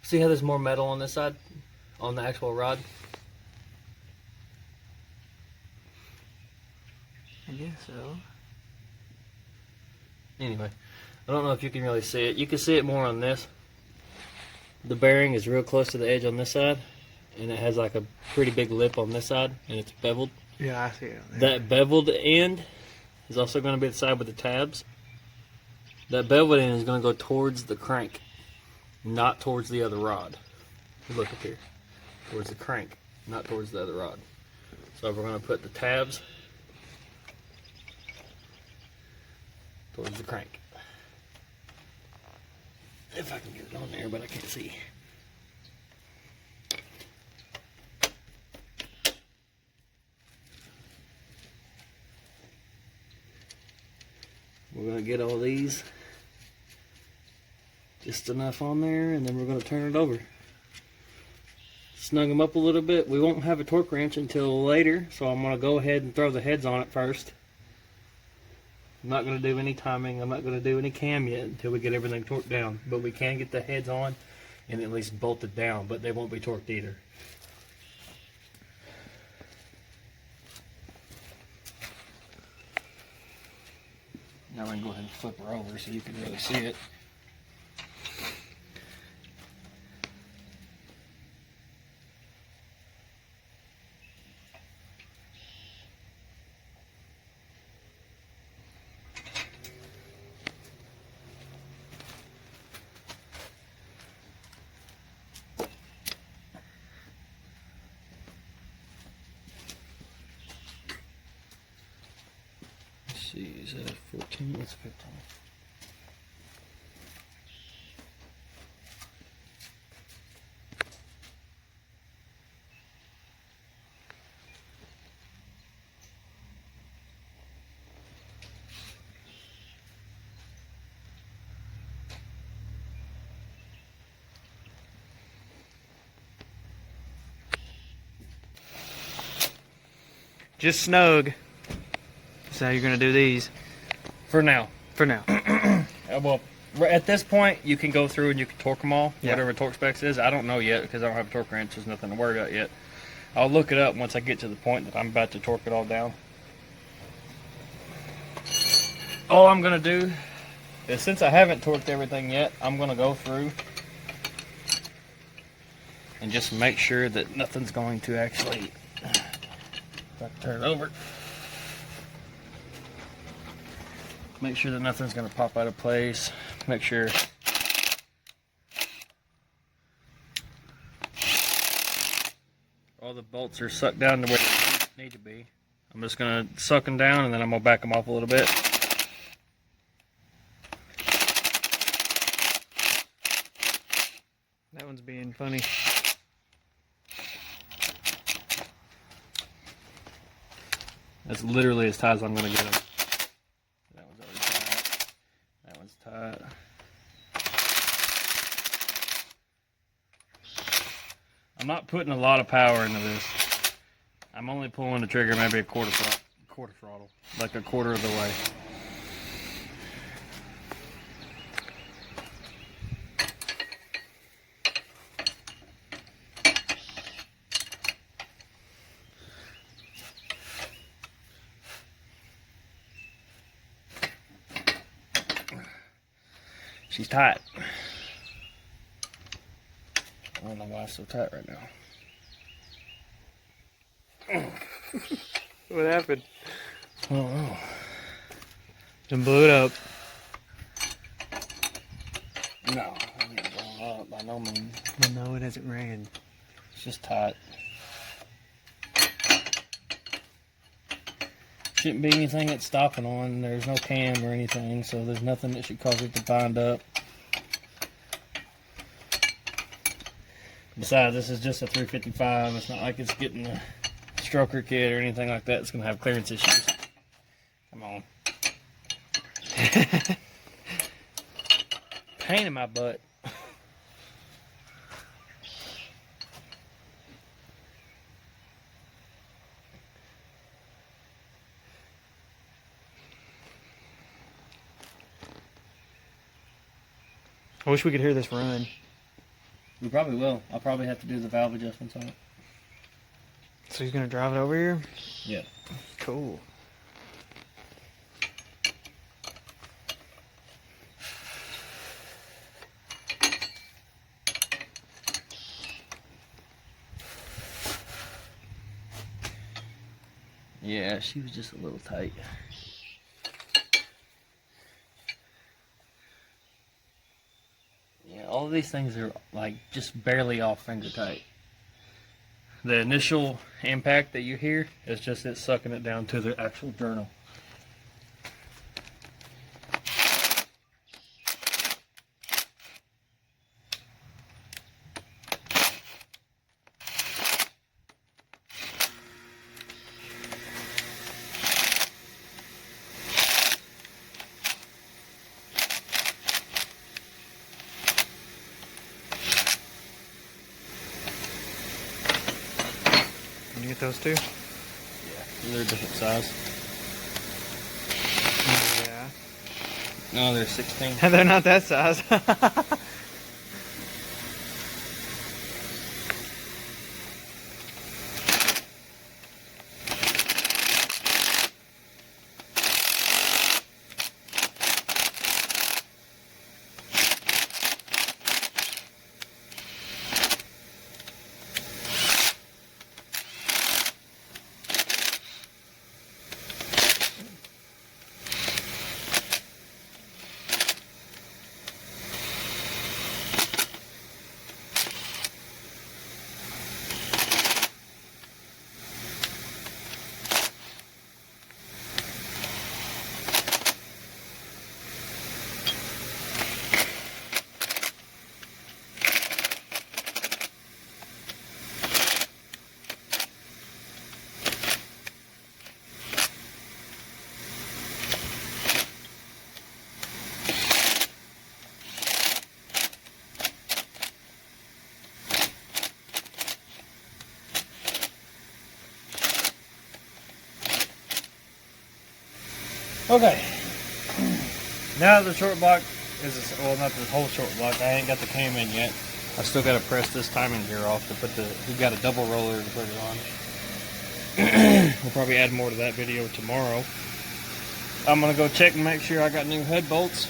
See how there's more metal on this side? On the actual rod? I guess so. Anyway, I don't know if you can really see it. You can see it more on this. The bearing is real close to the edge on this side, and it has like a pretty big lip on this side, and it's beveled. Yeah, I see it on there. That beveled end is also going to be the side with the tabs. That beveled end is going to go towards the crank, not towards the other rod. Look up here. Towards the crank, not towards the other rod. So we're going to put the tabs towards the crank. If I can get it on there, but I can't see. We're going to get all these just enough on there, and then we're going to turn it over. Snug them up a little bit. We won't have a torque wrench until later, so I'm going to go ahead and throw the heads on it first. I'm not going to do any timing. I'm not going to do any cam yet until we get everything torqued down. But we can get the heads on and at least bolted down, but they won't be torqued either. Now I'm going to go ahead and flip her over so you can really see it. Let's see, is that 14? It's 15. Just snug. That's how you're gonna do these For now. for now. Well, at this point, you can go through and you can torque them all, Yeah. whatever torque specs is. I don't know yet because I don't have a torque wrench. There's nothing to worry about yet. I'll look it up once I get to the point that I'm about to torque it all down. All I'm going to do is, since I haven't torqued everything yet, I'm going to go through and just make sure that nothing's going to actually... If I can turn it over. Make sure that nothing's going to pop out of place. Make sure all the bolts are sucked down to where they need to be. I'm just going to suck them down and then I'm going to back them off a little bit. That one's being funny. That's literally as tight as I'm going to get them. That one's already tight. That one's tight. I'm not putting a lot of power into this. I'm only pulling the trigger maybe a quarter throttle, like a quarter of the way. She's tight. I don't know why it's so tight right now. What happened? I don't know. Done blew it up. No, I ain't blowing up by no means. Well, no, it hasn't ran. It's just tight. Shouldn't be anything it's stopping on. There's no cam or anything, so there's nothing that should cause it to bind up. Besides, this is just a 355. It's not like it's getting a stroker kit or anything like that. It's going to have clearance issues. Come on. Pain in my butt. I wish we could hear this run. We probably will. I'll probably have to do the valve adjustments on it. So he's gonna drive it over here? Yeah. Cool. Yeah, she was just a little tight. Yeah, all of these things are like just barely off finger tight. The initial impact that you hear is just it sucking it down to the actual journal. Can you get those two? Yeah, they're a different size. Yeah. No, they're 16. They're not that size. Okay. Now the short block is, well, not the whole short block. I ain't got the cam in yet. I still got to press this timing gear off to put the, we got a double roller to put it on. We'll probably add more to that video tomorrow. I'm going to go check and make sure I got new head bolts.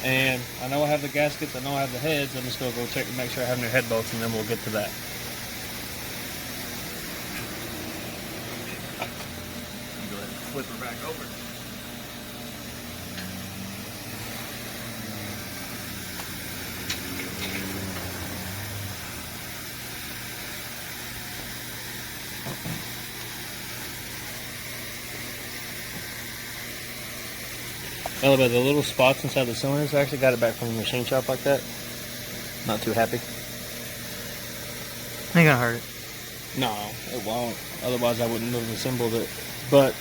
And I know I have the gaskets, I know I have the heads. I'm just going to go check and make sure I have new head bolts, and then we'll get to that. Go ahead and flip her back over. Elevator, the little spots inside the cylinders, I actually got it back from the machine shop like that. Not too happy. Ain't gonna hurt it. No, it won't. Otherwise I wouldn't have assembled it. But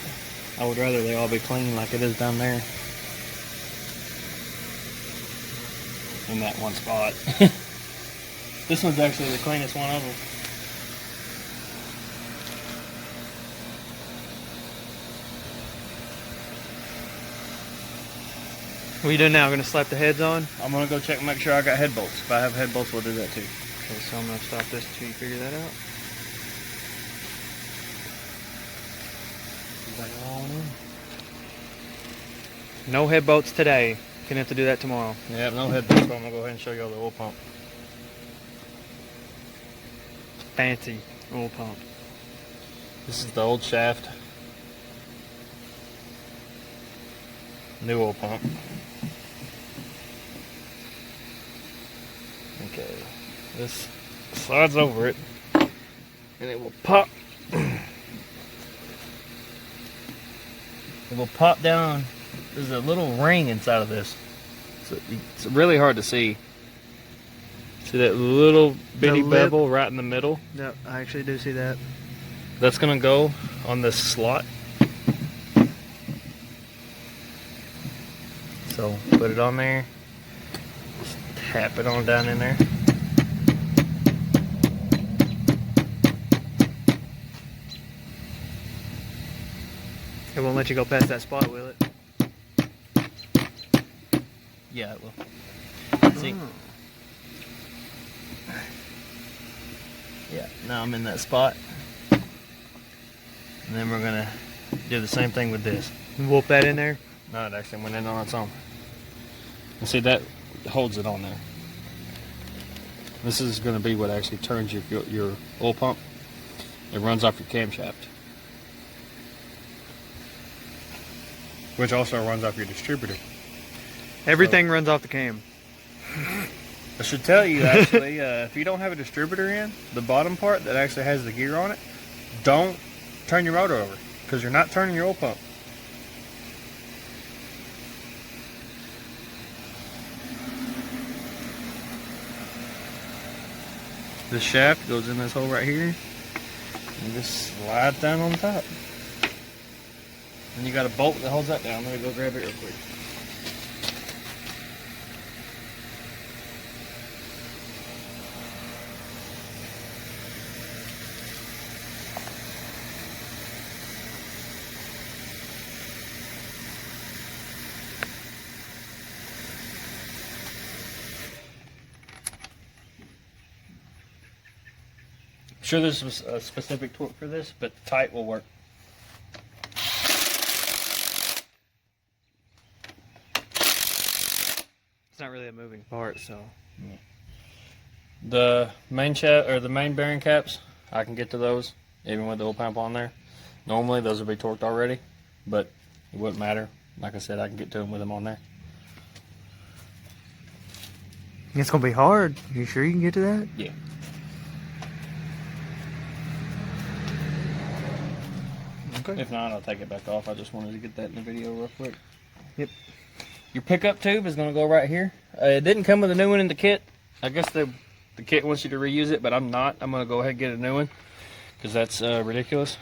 I would rather they all be clean like it is down there. In that one spot. This one's actually the cleanest one of them. What are you doing now? Gonna slap the heads on? I'm gonna go check and make sure I got head bolts. If I have head bolts, we'll do that too. Okay, so I'm gonna stop this until you figure that out. No head bolts today. Gonna have to do that tomorrow. Yeah, no head bolts, but I'm gonna go ahead and show you all the oil pump. Fancy oil pump. This is the old shaft. New oil pump. Okay, this slides over it and it will pop. It will pop down. There's a little ring inside of this. So it's really hard to see. See that little bitty bevel right in the middle? Yep, I actually do see that. That's gonna go on this slot. So put it on there. Just tap it on down in there. It won't let you go past that spot, will it? Yeah, it will. See? Yeah, now I'm in that spot. And then we're gonna do the same thing with this. Whoop that in there. No, it actually went in on its own. And see, that holds it on there. This is gonna be what actually turns your oil pump. It runs off your camshaft. Which also runs off your distributor. Everything runs off the cam. I should tell you, actually, if you don't have a distributor in, the bottom part that actually has the gear on it, don't turn your motor over, because you're not turning your oil pump. This shaft goes in this hole right here, and just slide down on top. And you got a bolt that holds that down. Let me go grab it real quick. I'm sure there's a specific torque for this, but tight will work. It's not really a moving part, so. Yeah. The main shaft or the main bearing caps, I can get to those even with the oil pump on there. Normally those would be torqued already, but it wouldn't matter. Like I said, I can get to them with them on there. It's gonna be hard. You sure you can get to that? Yeah. Okay. If not, I'll take it back off. I just wanted to get that in the video real quick. Yep. Your pickup tube is going to go right here. It didn't come with a new one in the kit. I guess the kit wants you to reuse it, but I'm not. I'm going to go ahead and get a new one because that's ridiculous.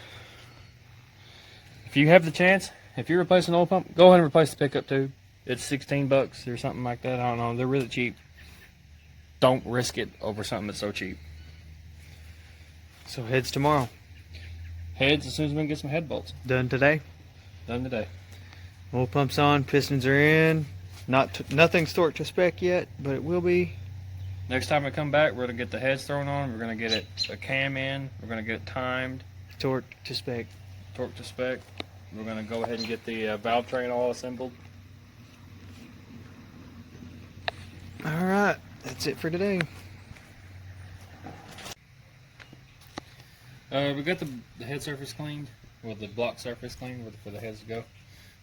If you have the chance, if you're replacing an oil pump, go ahead and replace the pickup tube. It's 16 bucks or something like that. I don't know. They're really cheap. Don't risk it over something that's so cheap. So heads tomorrow. Heads as soon as we can get some head bolts. Done today. Done today. Oil pump's on, pistons are in. Nothing's torqued to spec yet, but it will be. Next time we come back, we're gonna get the heads thrown on. We're gonna get it a cam in. We're gonna get it timed, Torqued to spec. torque to spec. We're gonna go ahead and get the valve train all assembled. Alright, that's it for today. We got the head surface cleaned, or the block surface cleaned for the heads to go.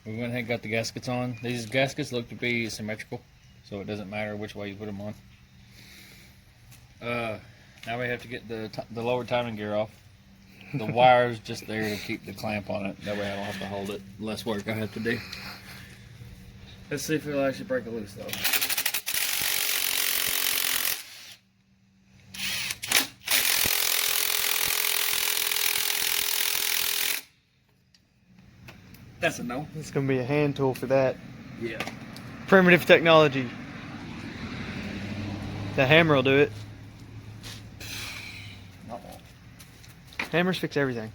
We went ahead and got the gaskets on. These gaskets look to be symmetrical, so it doesn't matter which way you put them on. Now we have to get the lower timing gear off. The wire's just there to keep the clamp on it. That way I don't have to hold it. Less work I have to do. Let's see if it'll actually break it loose though. That's a no. It's going to be a hand tool for that. Yeah. Primitive technology. The hammer will do it. Hammers fix everything.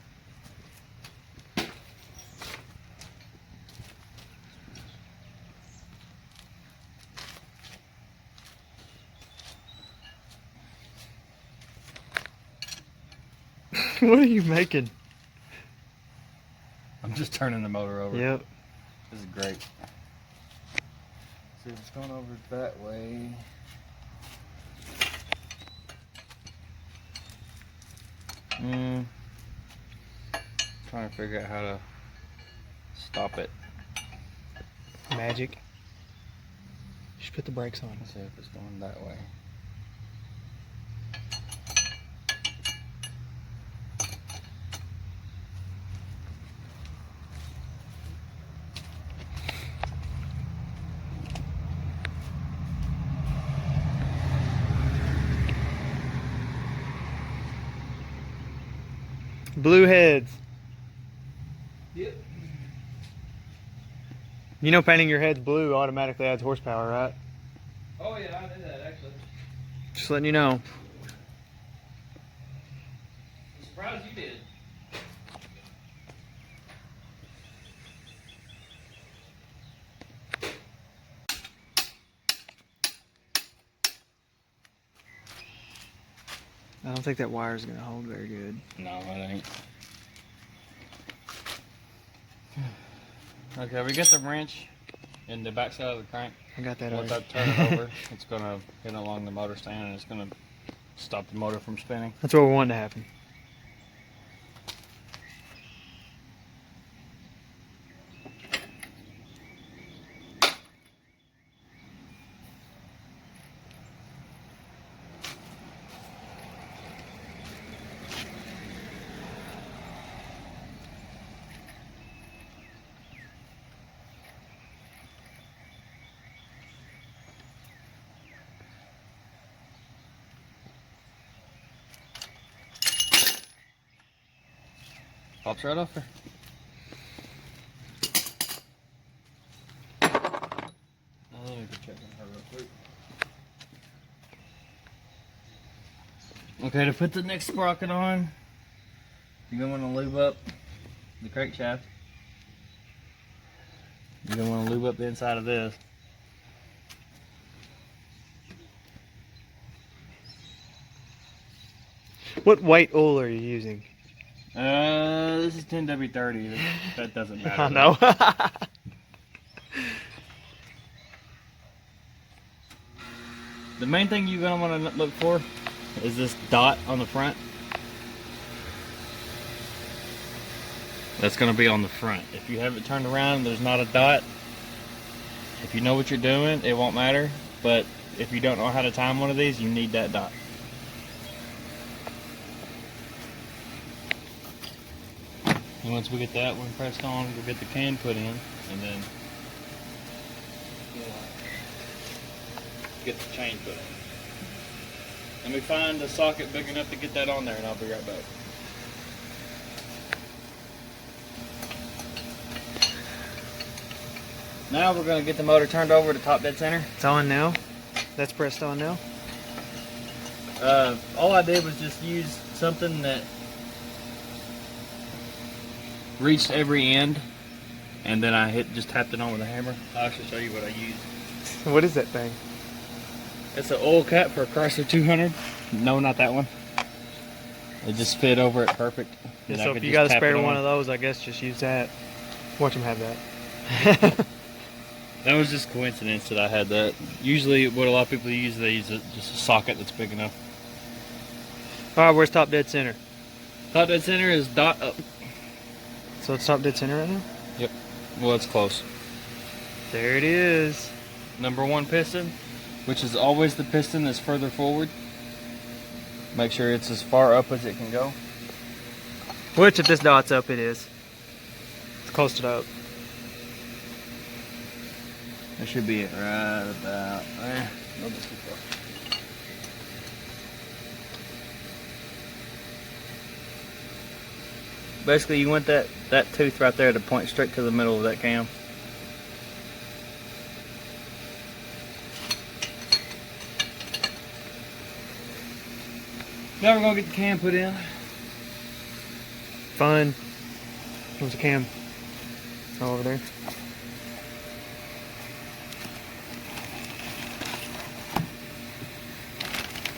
What are you making? I'm just turning the motor over. Yep. This is great. See if it's going over that way. Trying to figure out how to stop it. Magic. Just put the brakes on. Let's see if it's going that way. Blue heads. Yep. You know painting your heads blue automatically adds horsepower, right? Oh yeah, I did that actually. Just letting you know. I'm surprised you did. I don't think that wire is going to hold very good. No, it ain't. Okay, we get the wrench in the back side of the crank. I got that Once I already. turn it over, it's gonna hit along the motor stand and it's gonna stop the motor from spinning. That's what we want to happen. Pops right off there. Let me go check on her real quick. Okay, to put the next sprocket on, you're gonna want to lube up the crankshaft. You're gonna want to lube up the inside of this. What white oil are you using? This is 10W30. That doesn't matter. I know. The main thing you're gonna want to look for is this dot on the front. That's gonna be on the front. If you have it turned around and there's not a dot, if you know what you're doing, it won't matter. But if you don't know how to time one of these, you need that dot. And once we get that one pressed on, we'll get the can put in, and then get the chain put in. Let me find a socket big enough to get that on there, and I'll be right back. Now we're going to get the motor turned over to top dead center. It's on now. That's pressed on now. All I did was just use something that reached every end and then I just tapped it on with a hammer. I'll actually show you what I used. What is that thing? It's an oil cap for a Chrysler 200. No, not that one. It just fit over it perfect. Yeah, And I so could if you just got a tap it spare on. one of those, I guess just use that. Watch them have that. That was just coincidence that I had that. Usually what a lot of people use, they use just a socket that's big enough. Alright, where's top dead center? Top dead center is dot up. So it's top dead center right now? Yep. Well, it's close. There it is. Number 1 piston, which is always the piston that's further forward. Make sure it's as far up as it can go. Which, if this dot's up, it is. It's close to the up. That should be it right about there. Nope, that's too far. Basically, you want that tooth right there to point straight to the middle of that cam. Now we're gonna get the cam put in. Fun. There's a cam. Oh, over there.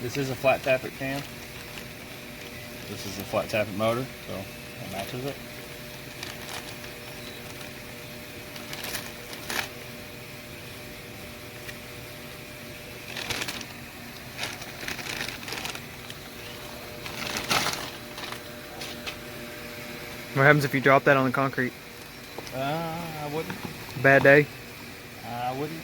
This is a flat tappet cam. This is a flat tappet motor, so it matches it. What happens if you drop that on the concrete? I wouldn't. Bad day? I wouldn't.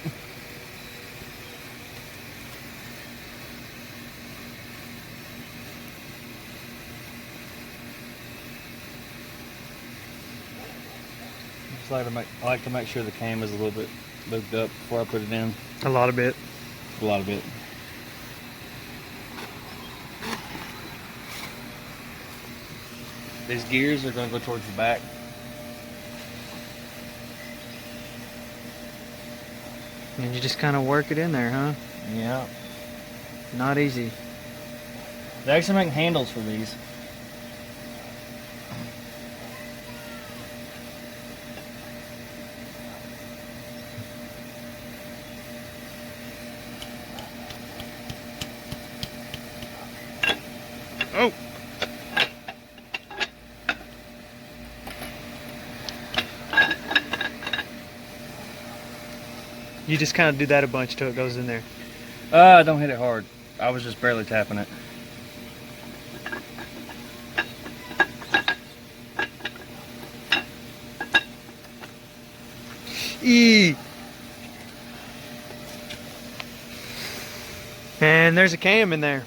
I like to make sure the cam is a little bit lubed up before I put it in. A lot of it. A lot of it. These gears are going to go towards the back. And you just kind of work it in there, huh? Yeah. Not easy. They actually make handles for these. Oh! You just kind of do that a bunch till it goes in there. Don't hit it hard. I was just barely tapping it. And there's a cam in there.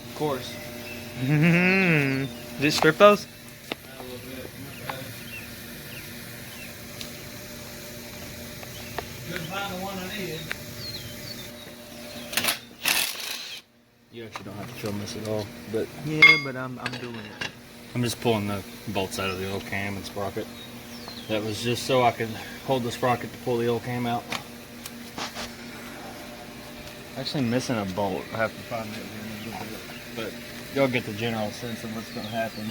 Of course. Did it strip those? A little bit. Couldn't find the one I needed. You actually don't have to film this at all, but Yeah, but I'm doing it. I'm just pulling the bolts out of the oil cam and sprocket. That was just so I could hold the sprocket to pull the oil cam out. Actually missing a bolt. I have to find it here in a little bit. But you'll get the general sense of what's going to happen.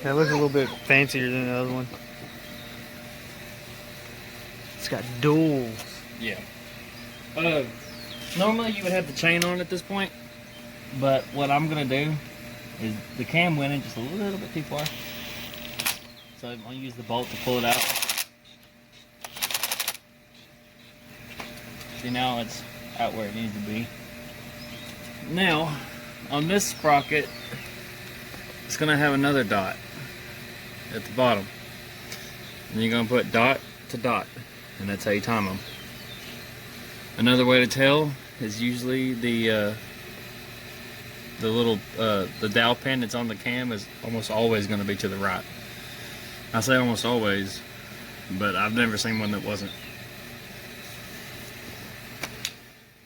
That looks a little bit fancier than the other one. It's got duals. Yeah. Normally you would have the chain on at this point, but what I'm gonna do is the cam went in just a little bit too far, so I'm gonna use the bolt to pull it out. See, now it's out where it needs to be. Now, on this sprocket, it's gonna have another dot at the bottom. And you're gonna put dot to dot, and that's how you time them. Another way to tell is usually the little the dowel pin that's on the cam is almost always going to be to the right. I say almost always, but I've never seen one that wasn't.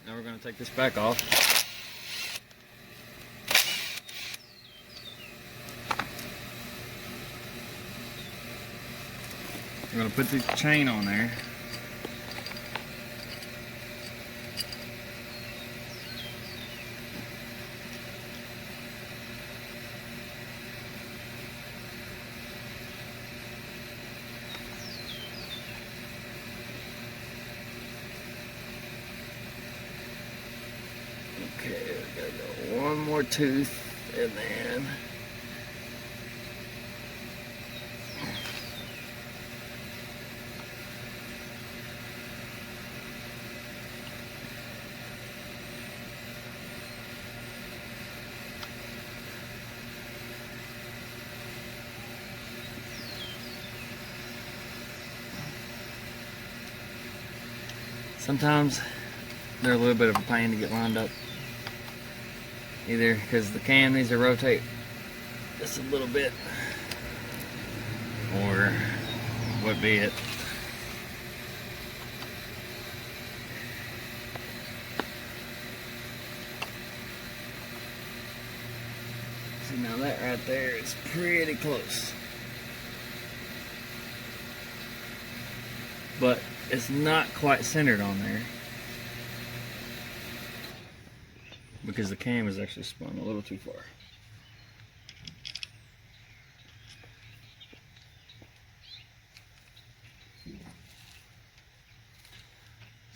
Now we're going to take this back off. We're going to put the chain on there. Okay, we gotta go one more tooth and then sometimes they're a little bit of a pain to get lined up. Either because the cam needs to rotate just a little bit, or what be it. See, now that right there is pretty close. But it's not quite centered on there, because the cam is actually spun a little too far.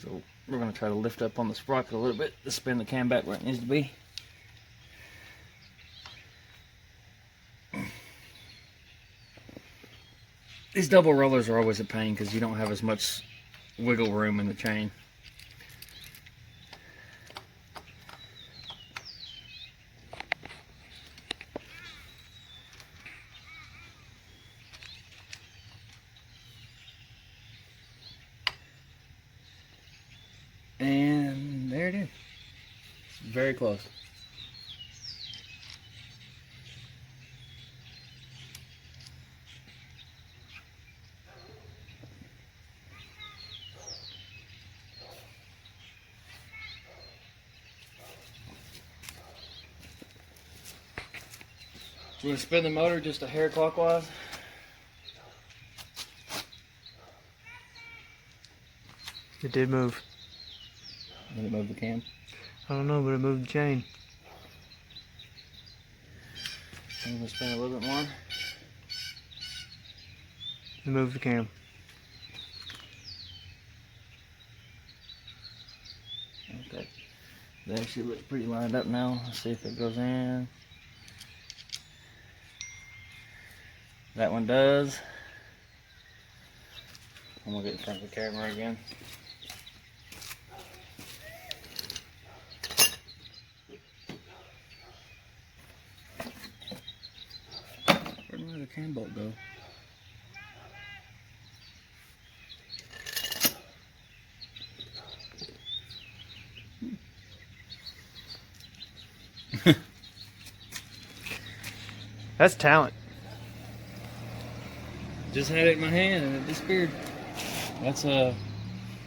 So we're going to try to lift up on the sprocket a little bit to spin the cam back where it needs to be. These double rollers are always a pain because you don't have as much wiggle room in the chain. And there it is. Very close. So we're going to spin the motor just a hair clockwise. It did move. Did it move the cam? I don't know, but it moved the chain. I'm going to spin a little bit more. It moved the cam. Okay. That actually looks pretty lined up now. Let's see if it goes in. That one does. I'm going to get in front of the camera again. Where'd the cam bolt go? That's talent. Just had it in my hand and it disappeared. That's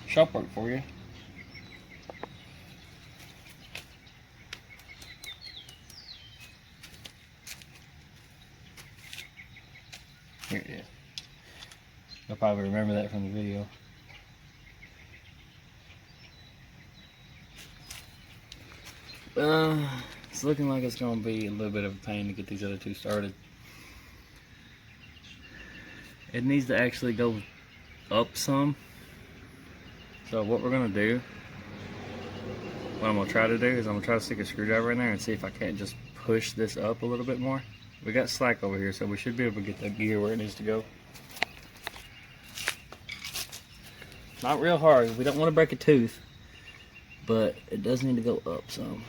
shop work for you. Here it is. You'll probably remember that from the video. It's looking like it's going to be a little bit of a pain to get these other two started. It needs to actually go up some. So what we're going to do, what I'm going to try to do is I'm going to try to stick a screwdriver in there and see if I can't just push this up a little bit more. We got slack over here, so we should be able to get that gear where it needs to go. Not real hard. We don't want to break a tooth. but it does need to go up some.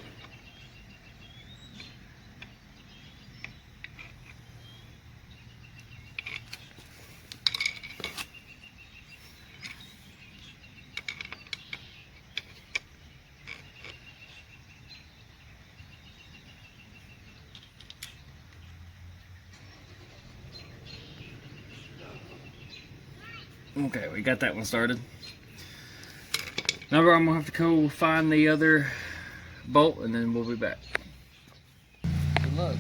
Okay, we got that one started. Now I'm gonna have to go find the other bolt and then we'll be back. Good luck.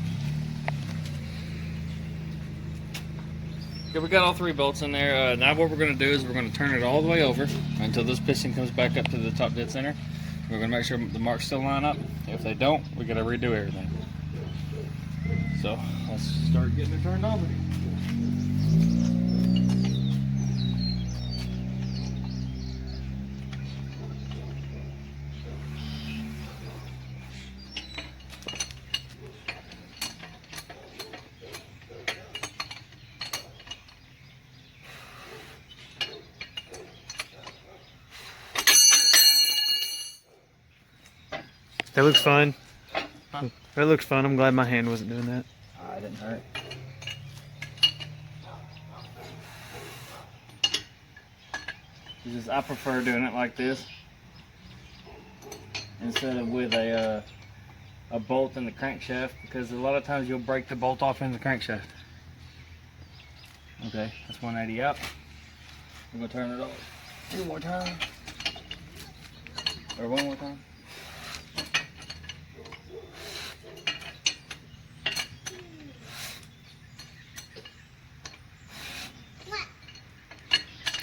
Okay, we got all 3 bolts in there. Now what we're gonna do is we're gonna turn it all the way over until this piston comes back up to the top dead center. We're gonna make sure the marks still line up. If they don't, we gotta redo everything. So let's start getting it turned over. That looks fun. Huh? That looks fun. I'm glad my hand wasn't doing that. It didn't hurt. I prefer doing it like this instead of with a bolt in the crankshaft, because a lot of times you'll break the bolt off in the crankshaft. Okay, that's 180 out. I'm gonna turn it off 2 more times, or 1 more time.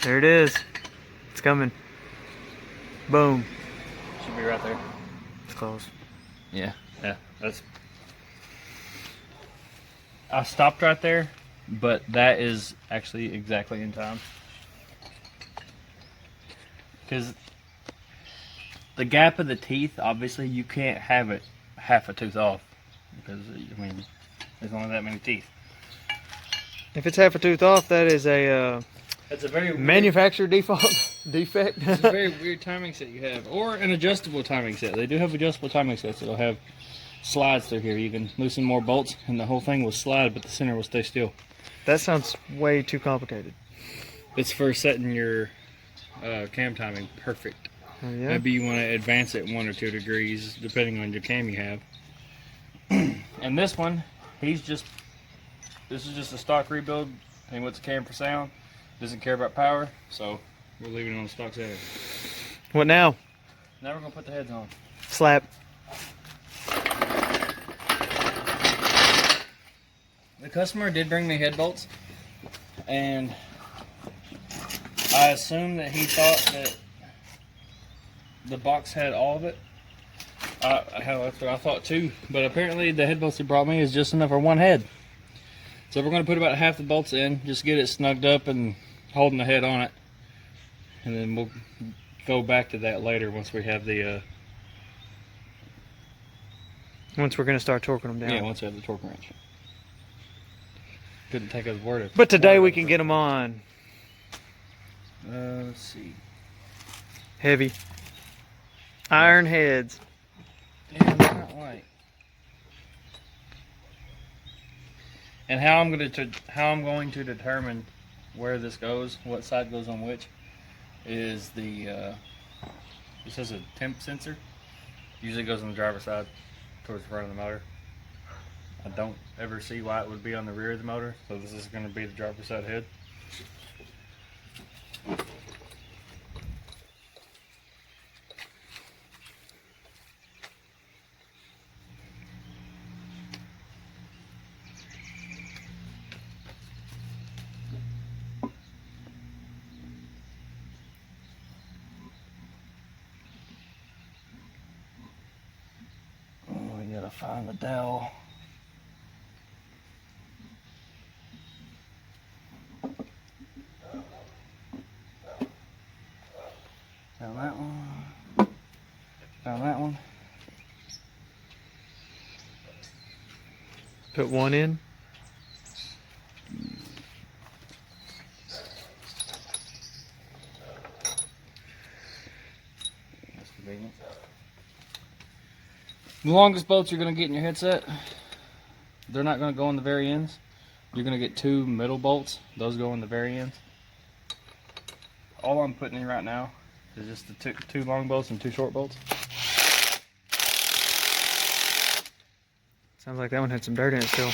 There it is. It's coming. Boom. Should be right there. It's close. Yeah, that's. I stopped right there, but that is actually exactly in time. Because the gap of the teeth, obviously, you can't have it half a tooth off. Because, I mean, there's only that many teeth. If it's half a tooth off, that is a It's a very manufacturer default defect. It's a very weird timing set you have, or an adjustable timing set. They do have adjustable timing sets that'll have slides through here. You can loosen more bolts, and the whole thing will slide, but the center will stay still. That sounds way too complicated. It's for setting your cam timing perfect. Oh, yeah. Maybe you want to advance it 1 or 2 degrees, depending on your cam you have. And this one, this is just a stock rebuild. He wants a cam for sound. Doesn't care about power, so we're leaving it on the stock setting. What now? Now we're gonna put the heads on. Slap. The customer did bring me head bolts, and I assumed that he thought that the box had all of it. That's what I thought too, but apparently the head bolts he brought me is just enough for 1 head. So we're going to put about half the bolts in, just get it snugged up and holding the head on it. And then we'll go back to that later once we have the... Once we're going to start torquing them down. Yeah, once we have the torque wrench. Couldn't take a word of... But today we can get them on. Let's see. Heavy. Iron heads. Damn, they're not light. And how I'm going to determine where this goes, what side goes on which, is the this has a temp sensor. Usually goes on the driver's side towards the front of the motor. I don't ever see why it would be on the rear of the motor, so this is going to be the driver's side head. Gotta find the dowel. Found that one. Found that one. Put one in. That's convenient. The longest bolts you're going to get in your headset, they're not going to go on the very ends. You're going to get 2 middle bolts. Those go on the very ends. All I'm putting in right now is just the two long bolts and 2 short bolts. Sounds like that one had some dirt in it still.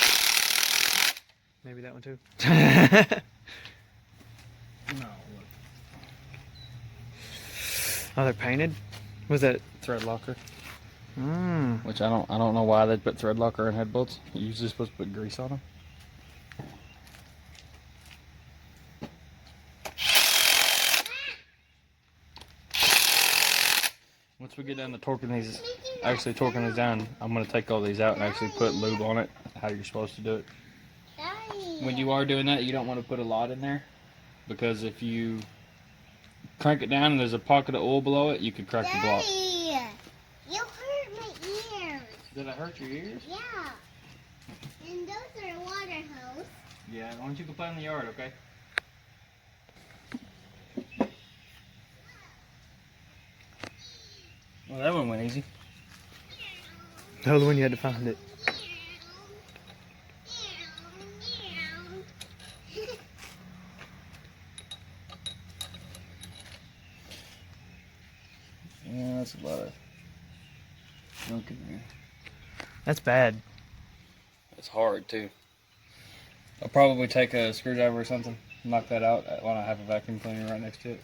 Maybe that one too. No, Oh, they're painted? Was that? thread locker. Mm. Which I don't know why they put thread locker in head bolts. You're usually supposed to put grease on them. Once we get down to torquing these down, I'm going to take all these out and actually put lube on it, how you're supposed to do it. When you are doing that, you don't want to put a lot in there, because if you crank it down and there's a pocket of oil below it, you could crack the block. You hurt my ears. Did I hurt your ears? Yeah. And those are water hose. Yeah, why don't you go play in the yard, okay? Well, that one went easy. The other one you had to find it. Yeah, that's a lot of junk in there. That's bad. It's hard too. I'll probably take a screwdriver or something, knock that out when I have a vacuum cleaner right next to it.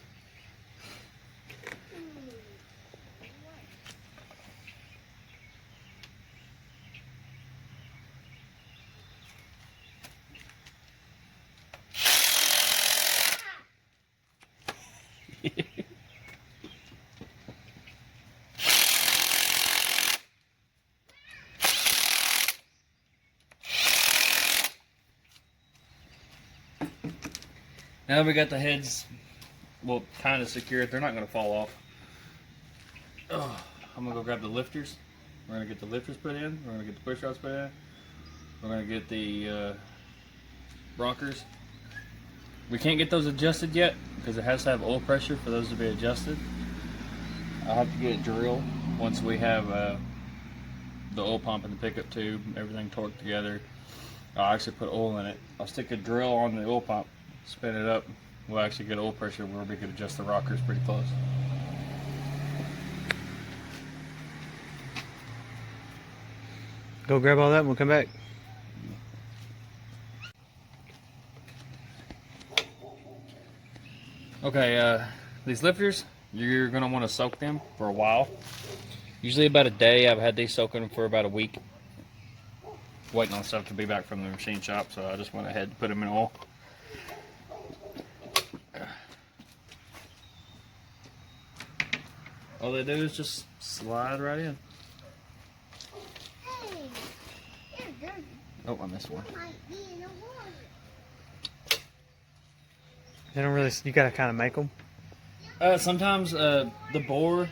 Now we got the heads, well, kind of secured. They're not going to fall off. Oh, I'm going to go grab the lifters. We're going to get the lifters put in. We're going to get the push rods put in. We're going to get the rockers. We can't get those adjusted yet because it has to have oil pressure for those to be adjusted. I'll have to get it drilled once we have the oil pump and the pickup tube, everything torqued together. I'll actually put oil in it. I'll stick a drill on the oil pump, spin it up. We'll actually get oil pressure where we can adjust the rockers pretty close. Go grab all that and we'll come back. Okay, these lifters, you're going to want to soak them for a while. Usually about a day. I've had these soaking for about a week. Waiting on stuff to be back from the machine shop, so I just went ahead and put them in oil. All they do is just slide right in. Hey, you're dirty. Oh, I missed one. You might be in the water. They don't really, you gotta kind of make them. Sometimes the bore,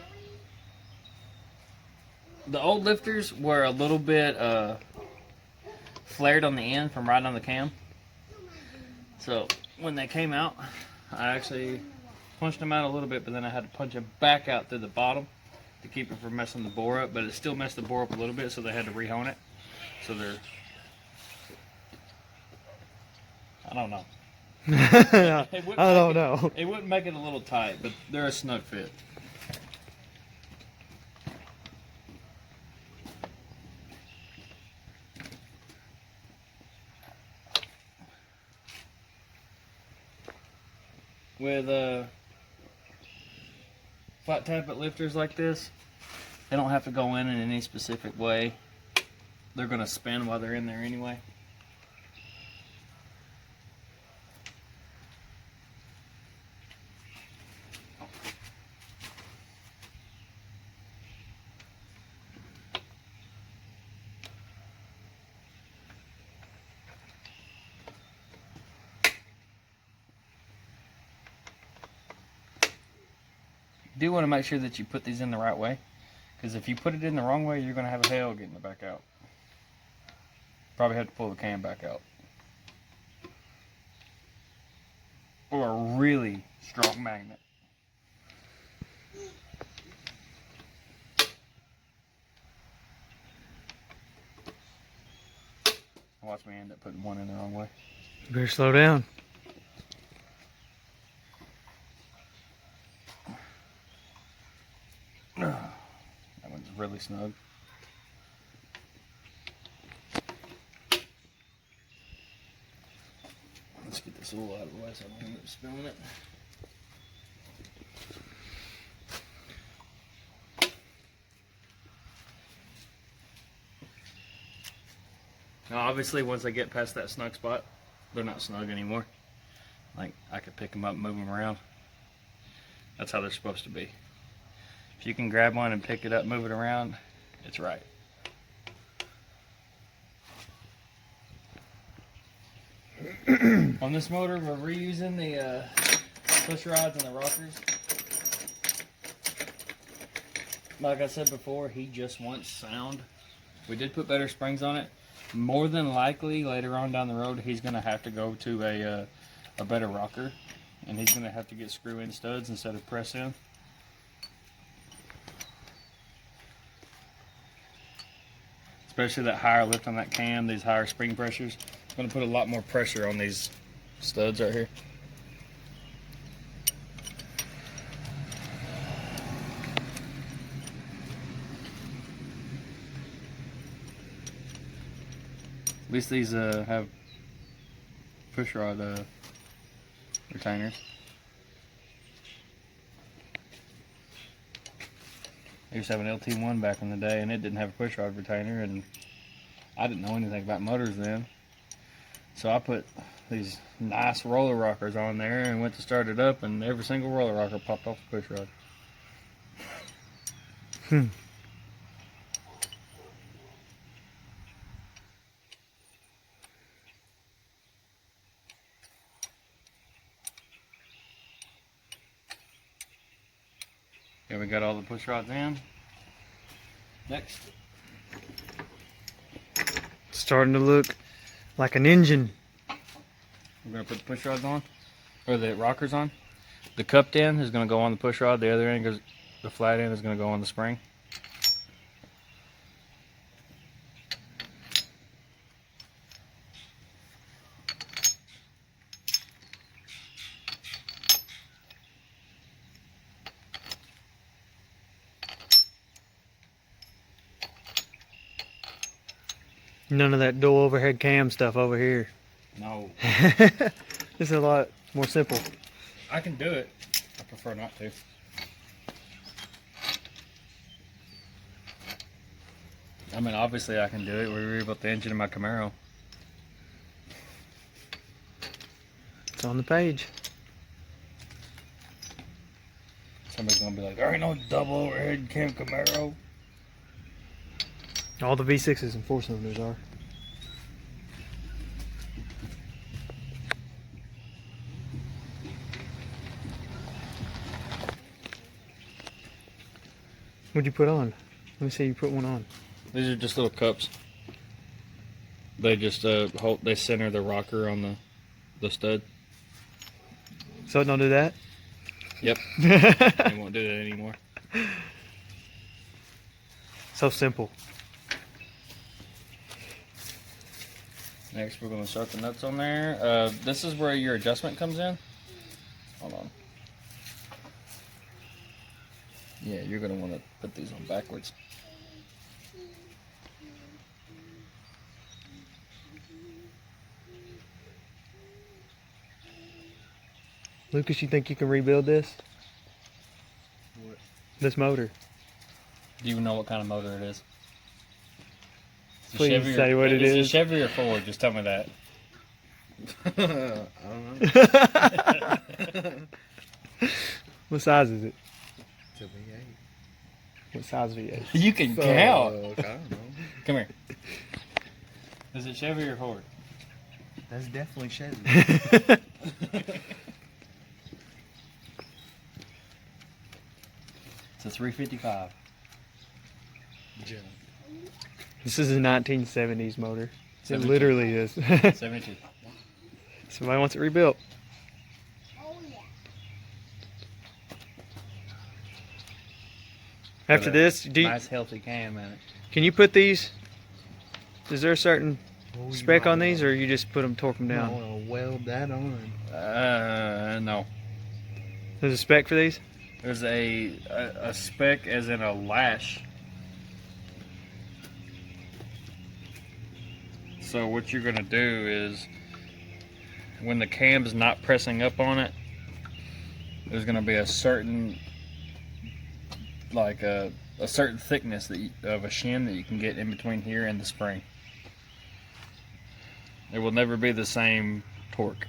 the old lifters were a little bit flared on the end from riding on the cam. So when they came out, I actually punched them out a little bit, but then I had to punch them back out through the bottom to keep it from messing the bore up. But it still messed the bore up a little bit, so they had to rehone it. So they're, I don't know. I don't know. It wouldn't make it a little tight, but they're a snug fit. With flat tappet lifters like this, they don't have to go in any specific way. They're going to spin while they're in there anyway. You do want to make sure that you put these in the right way, because if you put it in the wrong way, you're going to have a hell getting it back out. Probably have to pull the cam back out. Or a really strong magnet. Watch me end up putting one in the wrong way. You better slow down. That one's really snug. Let's get this oil out of the way so I don't end up spilling it. Now obviously once I get past that snug spot, they're not snug anymore. Like I could pick them up and move them around. That's how they're supposed to be. If you can grab one and pick it up, move it around, it's right. On this motor, we're reusing the push rods and the rockers. Like I said before, he just wants sound. We did put better springs on it. More than likely, later on down the road, he's going to have to go to a better rocker. And he's going to have to get screw-in studs instead of press-in. Especially that higher lift on that cam, these higher spring pressures. It's going to put a lot more pressure on these studs right here. At least these have pushrod retainers. I used to have an LT1 back in the day, and it didn't have a pushrod retainer, and I didn't know anything about motors then. So I put these nice roller rockers on there and went to start it up, and every single roller rocker popped off the pushrod. Okay, we got all the push rods in. Next. Starting to look like an engine. We're going to put the push rods on, or the rockers on. The cupped end is going to go on the push rod. The other end goes, the flat end is going to go on the spring. None of that dual overhead cam stuff over here. No. This is a lot more simple. I can do it. I prefer not to. I mean, obviously I can do it. We rebuilt the engine in my Camaro. It's on the page. Somebody's going to be like, there ain't no double overhead cam Camaro. All the V6s and 4-cylinders are. What'd you put on? Let me see you put one on. These are just little cups. They just they center the rocker on the stud. So it don't do that? Yep. They won't do that anymore. So simple. Next, we're going to start the nuts on there. This is where your adjustment comes in. Hold on. Yeah, you're going to want to put these on backwards. Lucas, you think you can rebuild this? What? This motor? Do you know what kind of motor it is? It's a Please Chevy say what it is. is. It a Chevy or Ford? Just tell me that. I don't know. What size is it? It's a V8. What size V8? You can count. I don't know. Come here. Is it Chevy or Ford? That's definitely Chevy. It's a 355. Junk. This is a 1970s motor. It 72. literally is. 72. Somebody wants it rebuilt. Oh yeah. After this, Nice healthy cam in it. can you put these? Is there a certain spec on these, or you just put them, torque them I down? want to weld that on. No. There's a spec for these? There's a spec as in a lash. So what you're gonna do is, when the cam's not pressing up on it, there's gonna be a certain, like a certain thickness of a shim that you can get in between here and the spring. It will never be the same torque.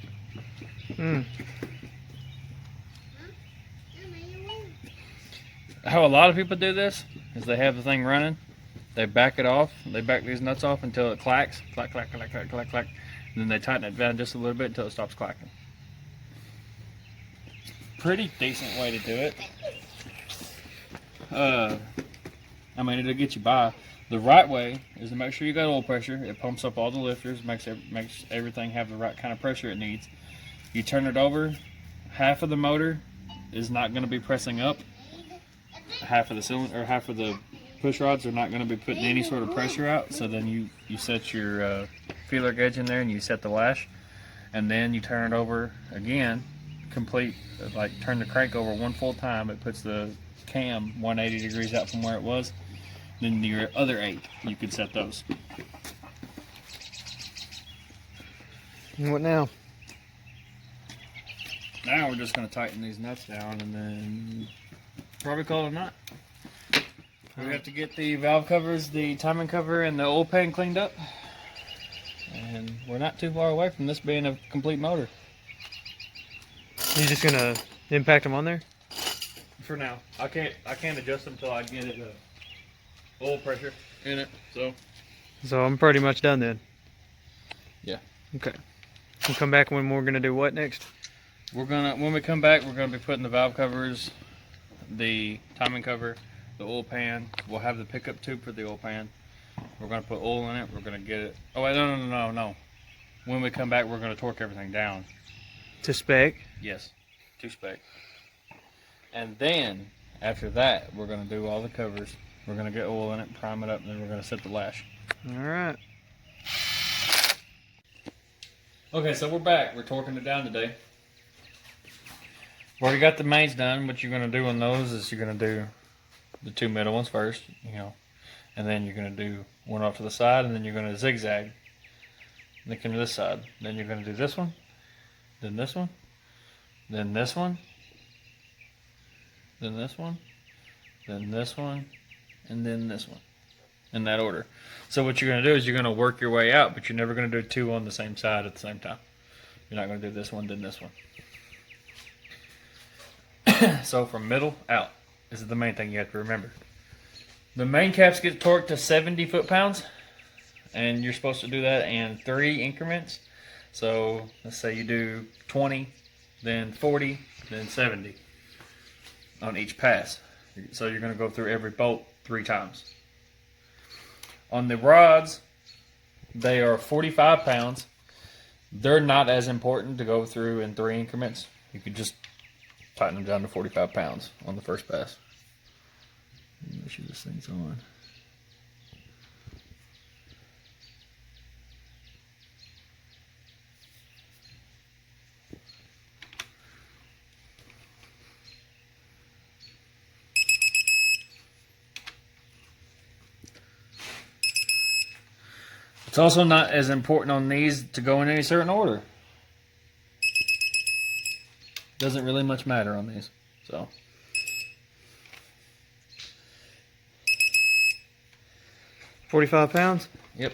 How a lot of people do this is they have the thing running, they back it off, they back these nuts off until it clacks, clack, clack, clack, clack, clack, clack, and then they tighten it down just a little bit until it stops clacking. Pretty decent way to do it. I mean, it'll get you by. The right way is to make sure you got oil pressure. It pumps up all the lifters, makes everything have the right kind of pressure it needs. You turn it over, half of the motor is not going to be pressing up. Half of the cylinder, or half of the push rods are not going to be putting any sort of pressure out. So then you set your feeler gauge in there and you set the lash, and then you turn it over again, complete, like turn the crank over one full time. It puts the cam 180 degrees out from where it was. Then your other 8, you could set those. And what now? Now we're just going to tighten these nuts down and then probably call it a night. We have to get the valve covers, the timing cover, and the oil pan cleaned up. And we're not too far away from this being a complete motor. You just gonna impact them on there? For now. I can't adjust them until I get it oil pressure in it. So I'm pretty much done then. Yeah. Okay. We'll come back when we're gonna do what next? When we come back, we're gonna be putting the valve covers, the timing cover, the oil pan. We'll have the pickup tube for the oil pan. We're gonna put oil in it. We're gonna get it. Oh wait, no. When we come back, we're gonna torque everything down. To spec? Yes, to spec. And then after that, we're gonna do all the covers. We're gonna get oil in it, prime it up, and then we're gonna set the lash. All right. Okay, so we're back. We're torquing it down today. We already got the mains done. What you're gonna do on those is you're gonna do the 2 middle ones first, and then you're gonna do one off to the side, and then you're gonna zigzag. Then come to this side. Then you're gonna do this one, then this one, then this one, then this one, then this one, and then this one, in that order. So what you're going to do is you're going to work your way out, but you're never going to do 2 on the same side at the same time. You're not going to do this one, then this one. So from middle out, this is the main thing you have to remember. The main caps get torqued to 70 foot-pounds, and you're supposed to do that in 3 increments. So let's say you do 20, then 40, then 70 on each pass. So you're going to go through every bolt 3 times. On the rods, they are 45 pounds. They're not as important to go through in 3 increments. You could just tighten them down to 45 pounds on the first pass. Make sure this thing's on. It's also not as important on these to go in any certain order. Doesn't really much matter on these. So 45 pounds? yep.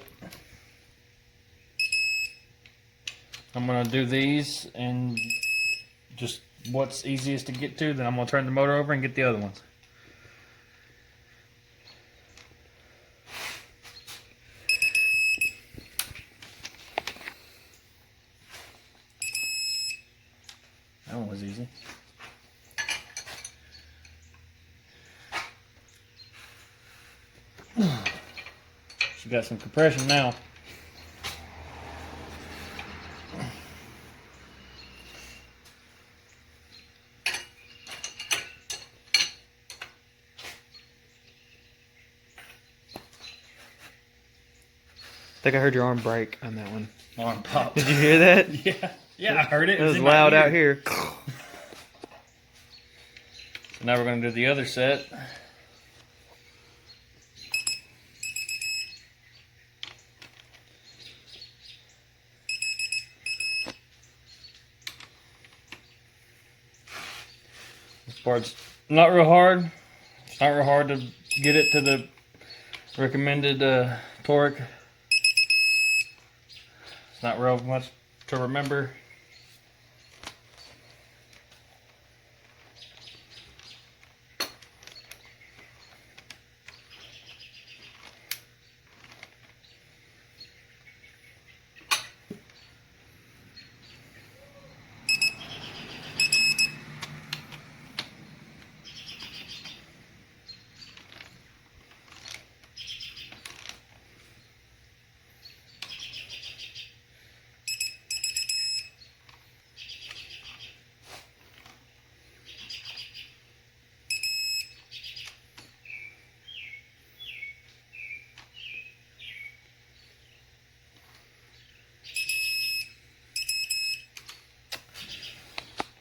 I'm gonna do these and just what's easiest to get to, then I'm gonna turn the motor over and get the other ones. That one was easy. She got some compression now. think I heard your arm break on that one. On pop. Did you hear that? Yeah, I heard it. It was in my loud ear. out here. Now we're going to do the other set. This part's not real hard. It's not real hard to get it to the recommended torque. It's not real much to remember.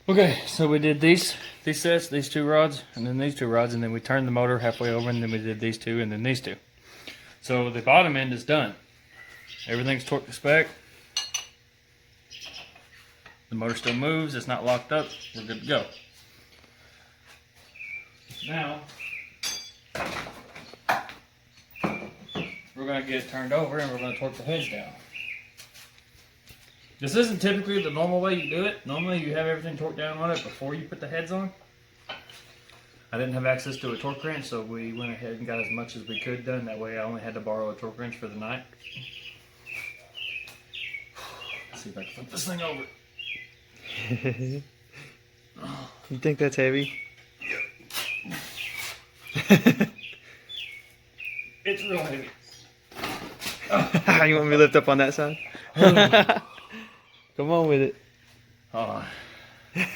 Okay, so we did these sets, these 2 rods, and then these 2 rods, and then we turned the motor halfway over, and then we did these 2, and then these 2. So the bottom end is done. Everything's torqued to spec. The motor still moves, it's not locked up, we're good to go. Now, we're going to get it turned over, and we're going to torque the heads down. This isn't typically the normal way you do it. Normally you have everything torqued down on it before you put the heads on. I didn't have access to a torque wrench, so we went ahead and got as much as we could done. That way I only had to borrow a torque wrench for the night. Let's see if I can flip this thing over. You think that's heavy? It's real heavy. You want me to lift up on that side? Come on with it. Hold on. I'm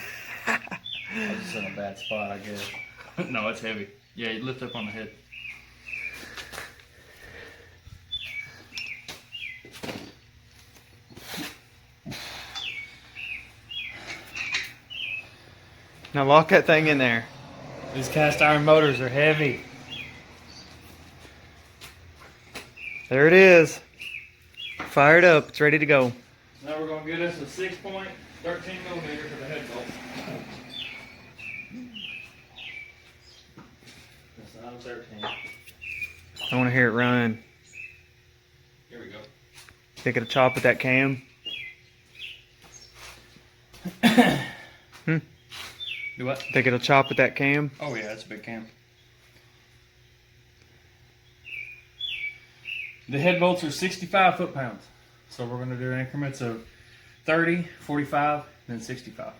just in a bad spot, I guess. No, it's heavy. Yeah, you lift up on the head. Now lock that thing in there. These cast iron motors are heavy. There it is. Fired up. It's ready to go. Now we're going to get us a 6-point 13mm for the head bolt. That's not a 13. I want to hear it run. Here we go. Think it'll chop with that cam? Do what? Think it'll chop with that cam? Oh yeah, that's a big cam. The head bolts are 65 foot-pounds. So we're going to do increments of 30, 45, then 65.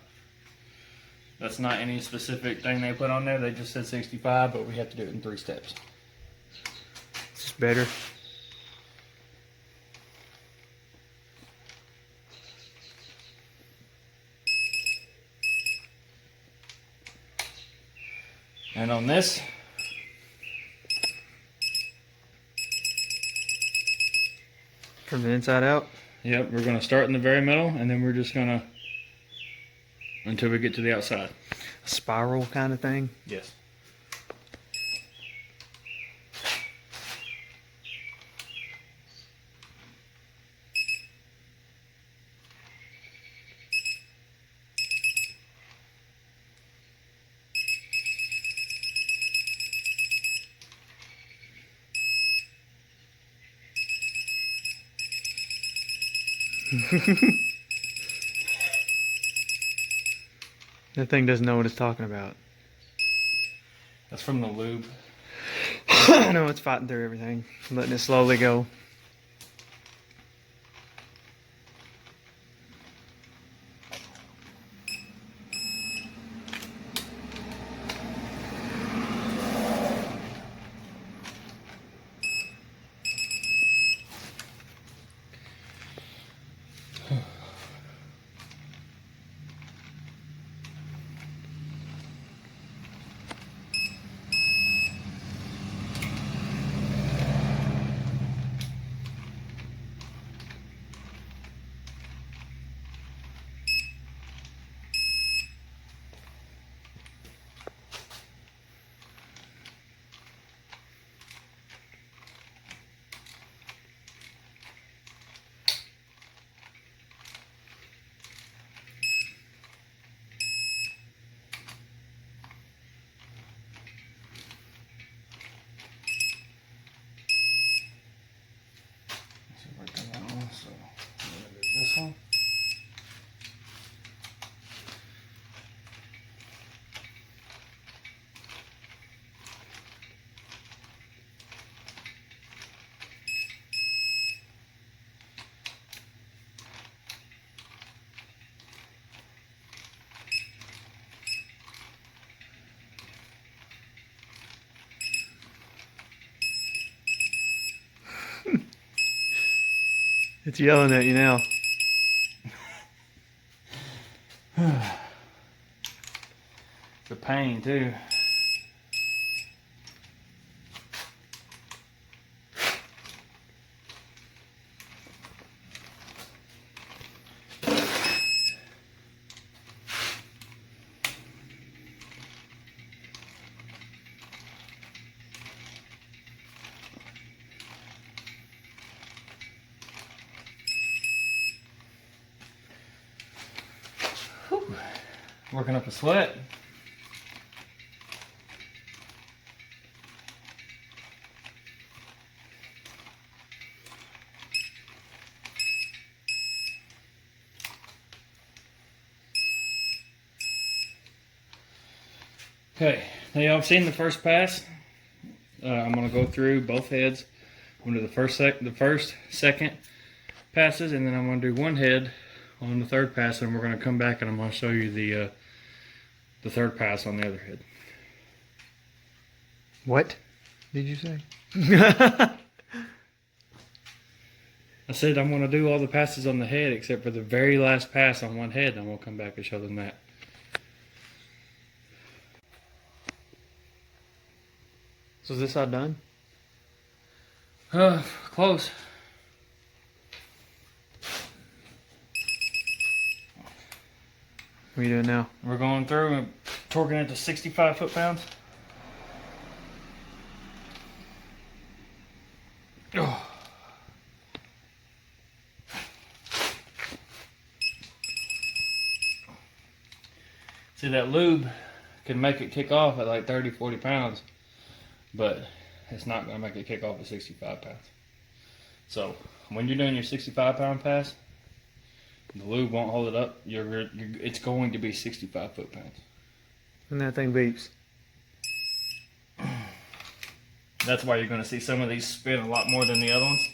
That's not any specific thing they put on there. They just said 65, but we have to do it in 3 steps. It's just better. And on this, From the inside out? yep, we're going to start in the very middle, and then we're just going to, until we get to the outside. A spiral kind of thing? Yes. That thing doesn't know what it's talking about. That's from the lube. I know it's fighting through everything. Letting it slowly go. It's yelling at you now. It's a pain too. Working up a sweat. Okay, now y'all have seen the first pass. I'm gonna go through both heads. I'm gonna do the first, second passes, and then I'm gonna do one head on the third pass, and we're gonna come back and I'm gonna show you the third pass on the other head. What did you say? I said I'm gonna do all the passes on the head except for the very last pass on one head, and I'm gonna come back and show them that. So is this side done? Close. What are you doing now? We're going through and torquing it to 65 foot-pounds. Oh. See, that lube can make it kick off at like 30, 40 pounds, but it's not going to make it kick off at 65 pounds. So when you're doing your 65-pound pass, the lube won't hold it up. It's going to be 65 foot-pounds. And that thing beeps. That's why you're going to see some of these spin a lot more than the other ones.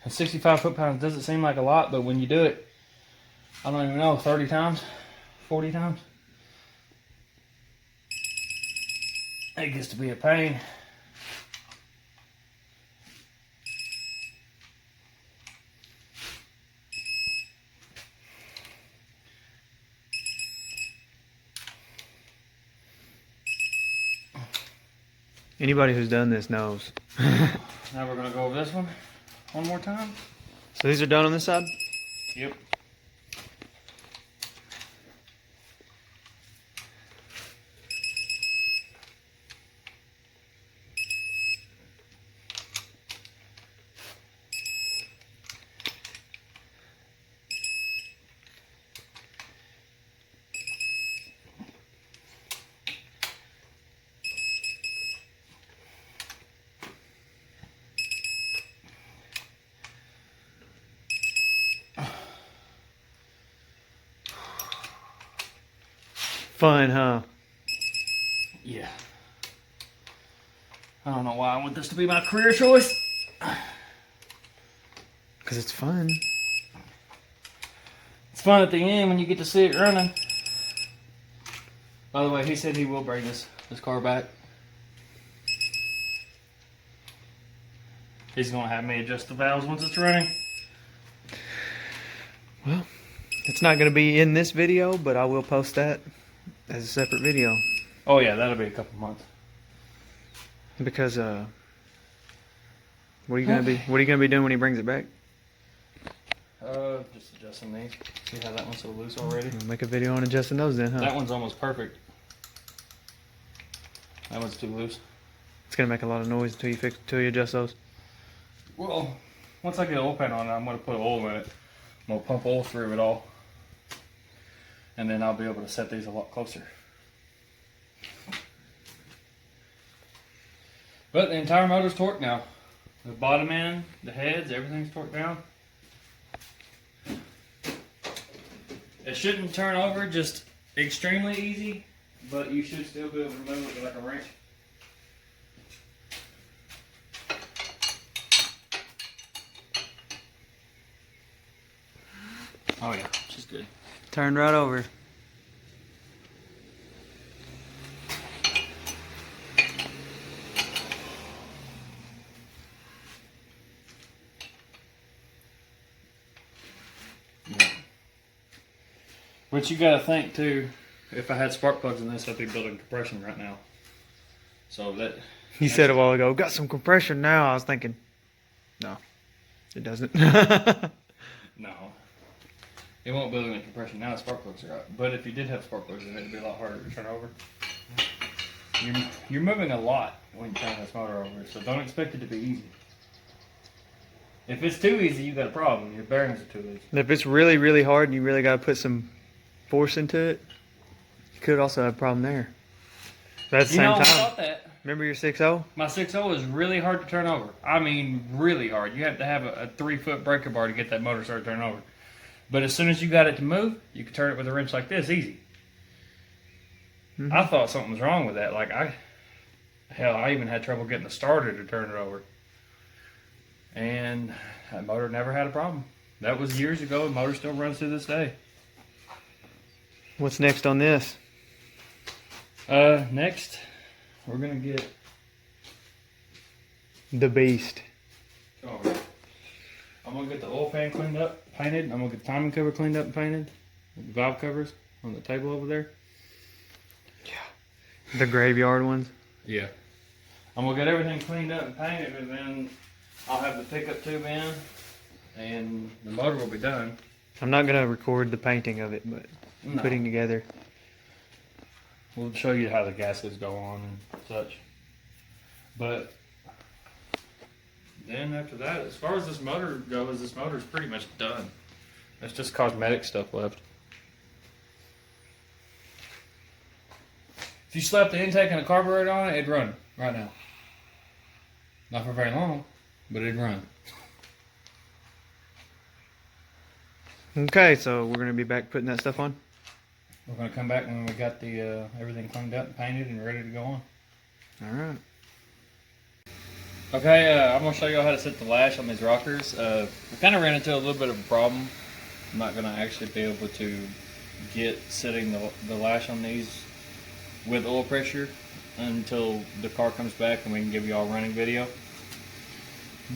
And 65 foot-pounds doesn't seem like a lot, but when you do it, I don't even know, 30 times, 40 times, it gets to be a pain. Anybody who's done this knows. Now we're going to go over this one more time. So these are done on this side? Yep. Fun, huh? Yeah. I don't know why I want this to be my career choice. Because it's fun. It's fun at the end when you get to see it running. By the way, he said he will bring this car back. He's going to have me adjust the valves once it's running. Well, it's not going to be in this video, but I will post that as a separate video. Oh yeah, that'll be a couple months. Because what are you gonna be doing when he brings it back? Just adjusting these. See how that one's so loose already? We'll make a video on adjusting those then, huh? That one's almost perfect. That one's too loose. It's gonna make a lot of noise until you adjust those. Well, once I get an oil pan on it, I'm gonna put oil in it. I'm gonna pump oil through it all. And then I'll be able to set these a lot closer. But the entire motor's torqued now. The bottom end, the heads, everything's torqued down. It shouldn't turn over just extremely easy, but you should still be able to move it with like a wrench. Oh yeah, she's good. Turned right over. But you gotta think too, if I had spark plugs in this, I'd be building compression right now. So that... You said a while ago, got some compression now. I was thinking, no, it doesn't. No. It won't build any compression now, spark plugs are out. But if you did have spark plugs in it, it'd be a lot harder to turn over. You're moving a lot when you turn this motor over, so don't expect it to be easy. If it's too easy, you got a problem. Your bearings are too easy. And if it's really, really hard and you really got to put some force into it, you could also have a problem there. But at the You know, same I time, thought that. remember your 6.0? My 6.0 is really hard to turn over. I mean, really hard. You have to have a 3-foot breaker bar to get that motor started turning over. But as soon as you got it to move, you can turn it with a wrench like this, easy. Mm-hmm. I thought something was wrong with that. Like, I even had trouble getting the starter to turn it over. And that motor never had a problem. That was years ago, and the motor still runs to this day. What's next on this? Next, we're gonna get... The Beast. Oh, I'm gonna get the oil pan cleaned up, painted. I'm gonna get the timing cover cleaned up and painted. The valve covers on the table over there. The graveyard ones. Yeah. I'm gonna get everything cleaned up and painted, and then I'll have the pickup tube in, and the motor will be done. I'm not going to record the painting of it, but No. putting together. We'll show you how the gaskets go on and such. But then after that, as far as this motor goes, this motor's pretty much done. It's just cosmetic stuff left. If you slap the intake and a carburetor on it, it'd run right now. Not for very long, but it'd run. Okay, so we're going to be back putting that stuff on. We're gonna come back when we got the everything cleaned up and painted and ready to go on. All right. Okay, I'm gonna show you how to set the lash on these rockers. We kind of ran into a little bit of a problem. I'm not gonna actually be able to get setting the lash on these with oil pressure until the car comes back and we can give you all a running video.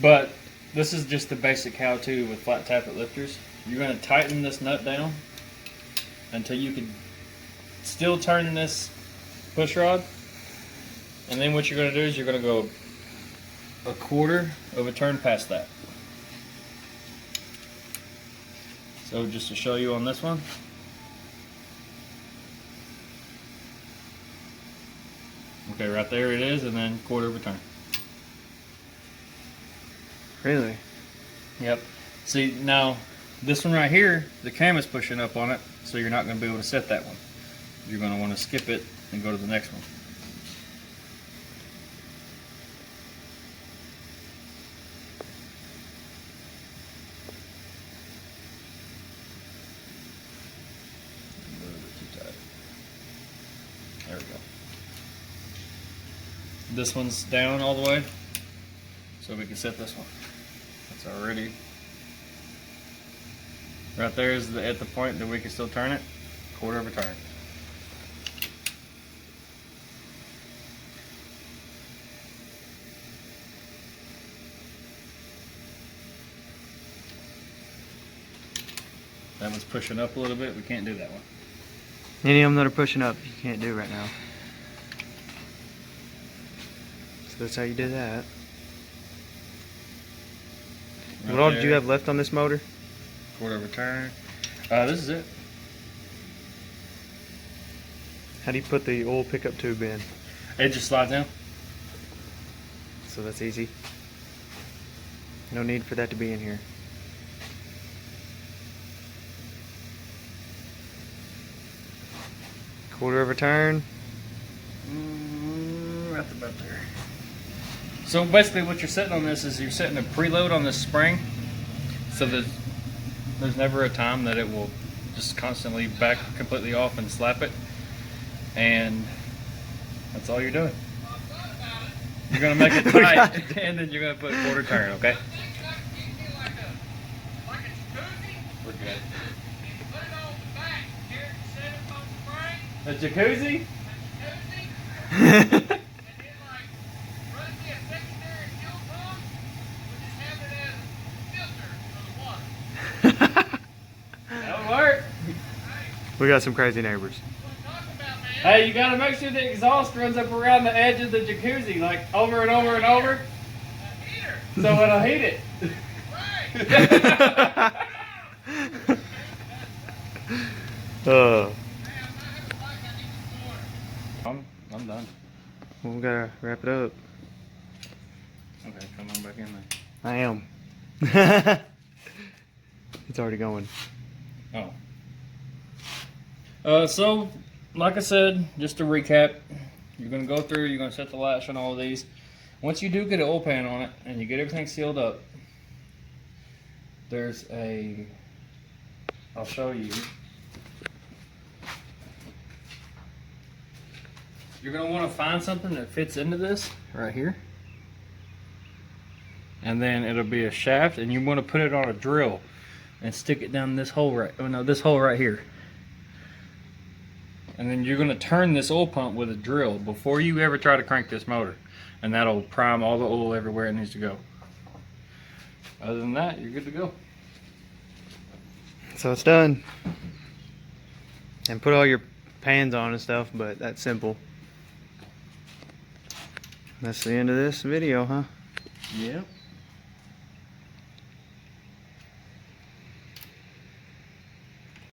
But this is just the basic how-to with flat tappet lifters. You're gonna tighten this nut down until you can still turn this push rod, and then what you're gonna do is you're gonna go a quarter of a turn past that. So just to show you on this one, okay, right there it is, and then quarter of a turn. Really? Yep. See, now this one right here, the cam is pushing up on it, so you're not going to be able to set that one. You're going to want to skip it and go to the next one. A little bit too tight. There we go. This one's down all the way, so we can set this one. That's already right there is at the point that we can still turn it, quarter of a turn. That one's pushing up a little bit. We can't do that one. Any of them that are pushing up, you can't do right now. So that's how you do that. Right What all did there, you have left on this motor? quarter of a turn. This is it. How do you put the oil pickup tube in? It just slides down. So that's easy. No need for that to be in here. Quarter of a turn. Right about there. So basically what you're setting on this is you're setting a preload on this spring, so that there's never a time that it will just constantly back completely off and slap it, and that's all you're doing. You're gonna make it tight, and then you're gonna put quarter turn, okay? We're good. A jacuzzi? That would work. We got some crazy neighbors. Hey, you gotta make sure the exhaust runs up around the edge of the jacuzzi, like over and over and over. So it'll heat it. I'm done. Well, we gotta wrap it up. Okay, come on back in there. I am. It's already going. Oh. So, like I said, just to recap, you're going to go through, you're going to set the latch on all of these. Once you do get an oil pan on it and you get everything sealed up, there's a, I'll show you. You're going to want to find something that fits into this right here. And then it'll be a shaft, and you want to put it on a drill and stick it down this hole right, oh no, this hole right here. And then you're going to turn this oil pump with a drill before you ever try to crank this motor. And that'll prime all the oil everywhere it needs to go. Other than that, you're good to go. So it's done. And put all your pans on and stuff, but that's simple. That's the end of this video, huh? Yep.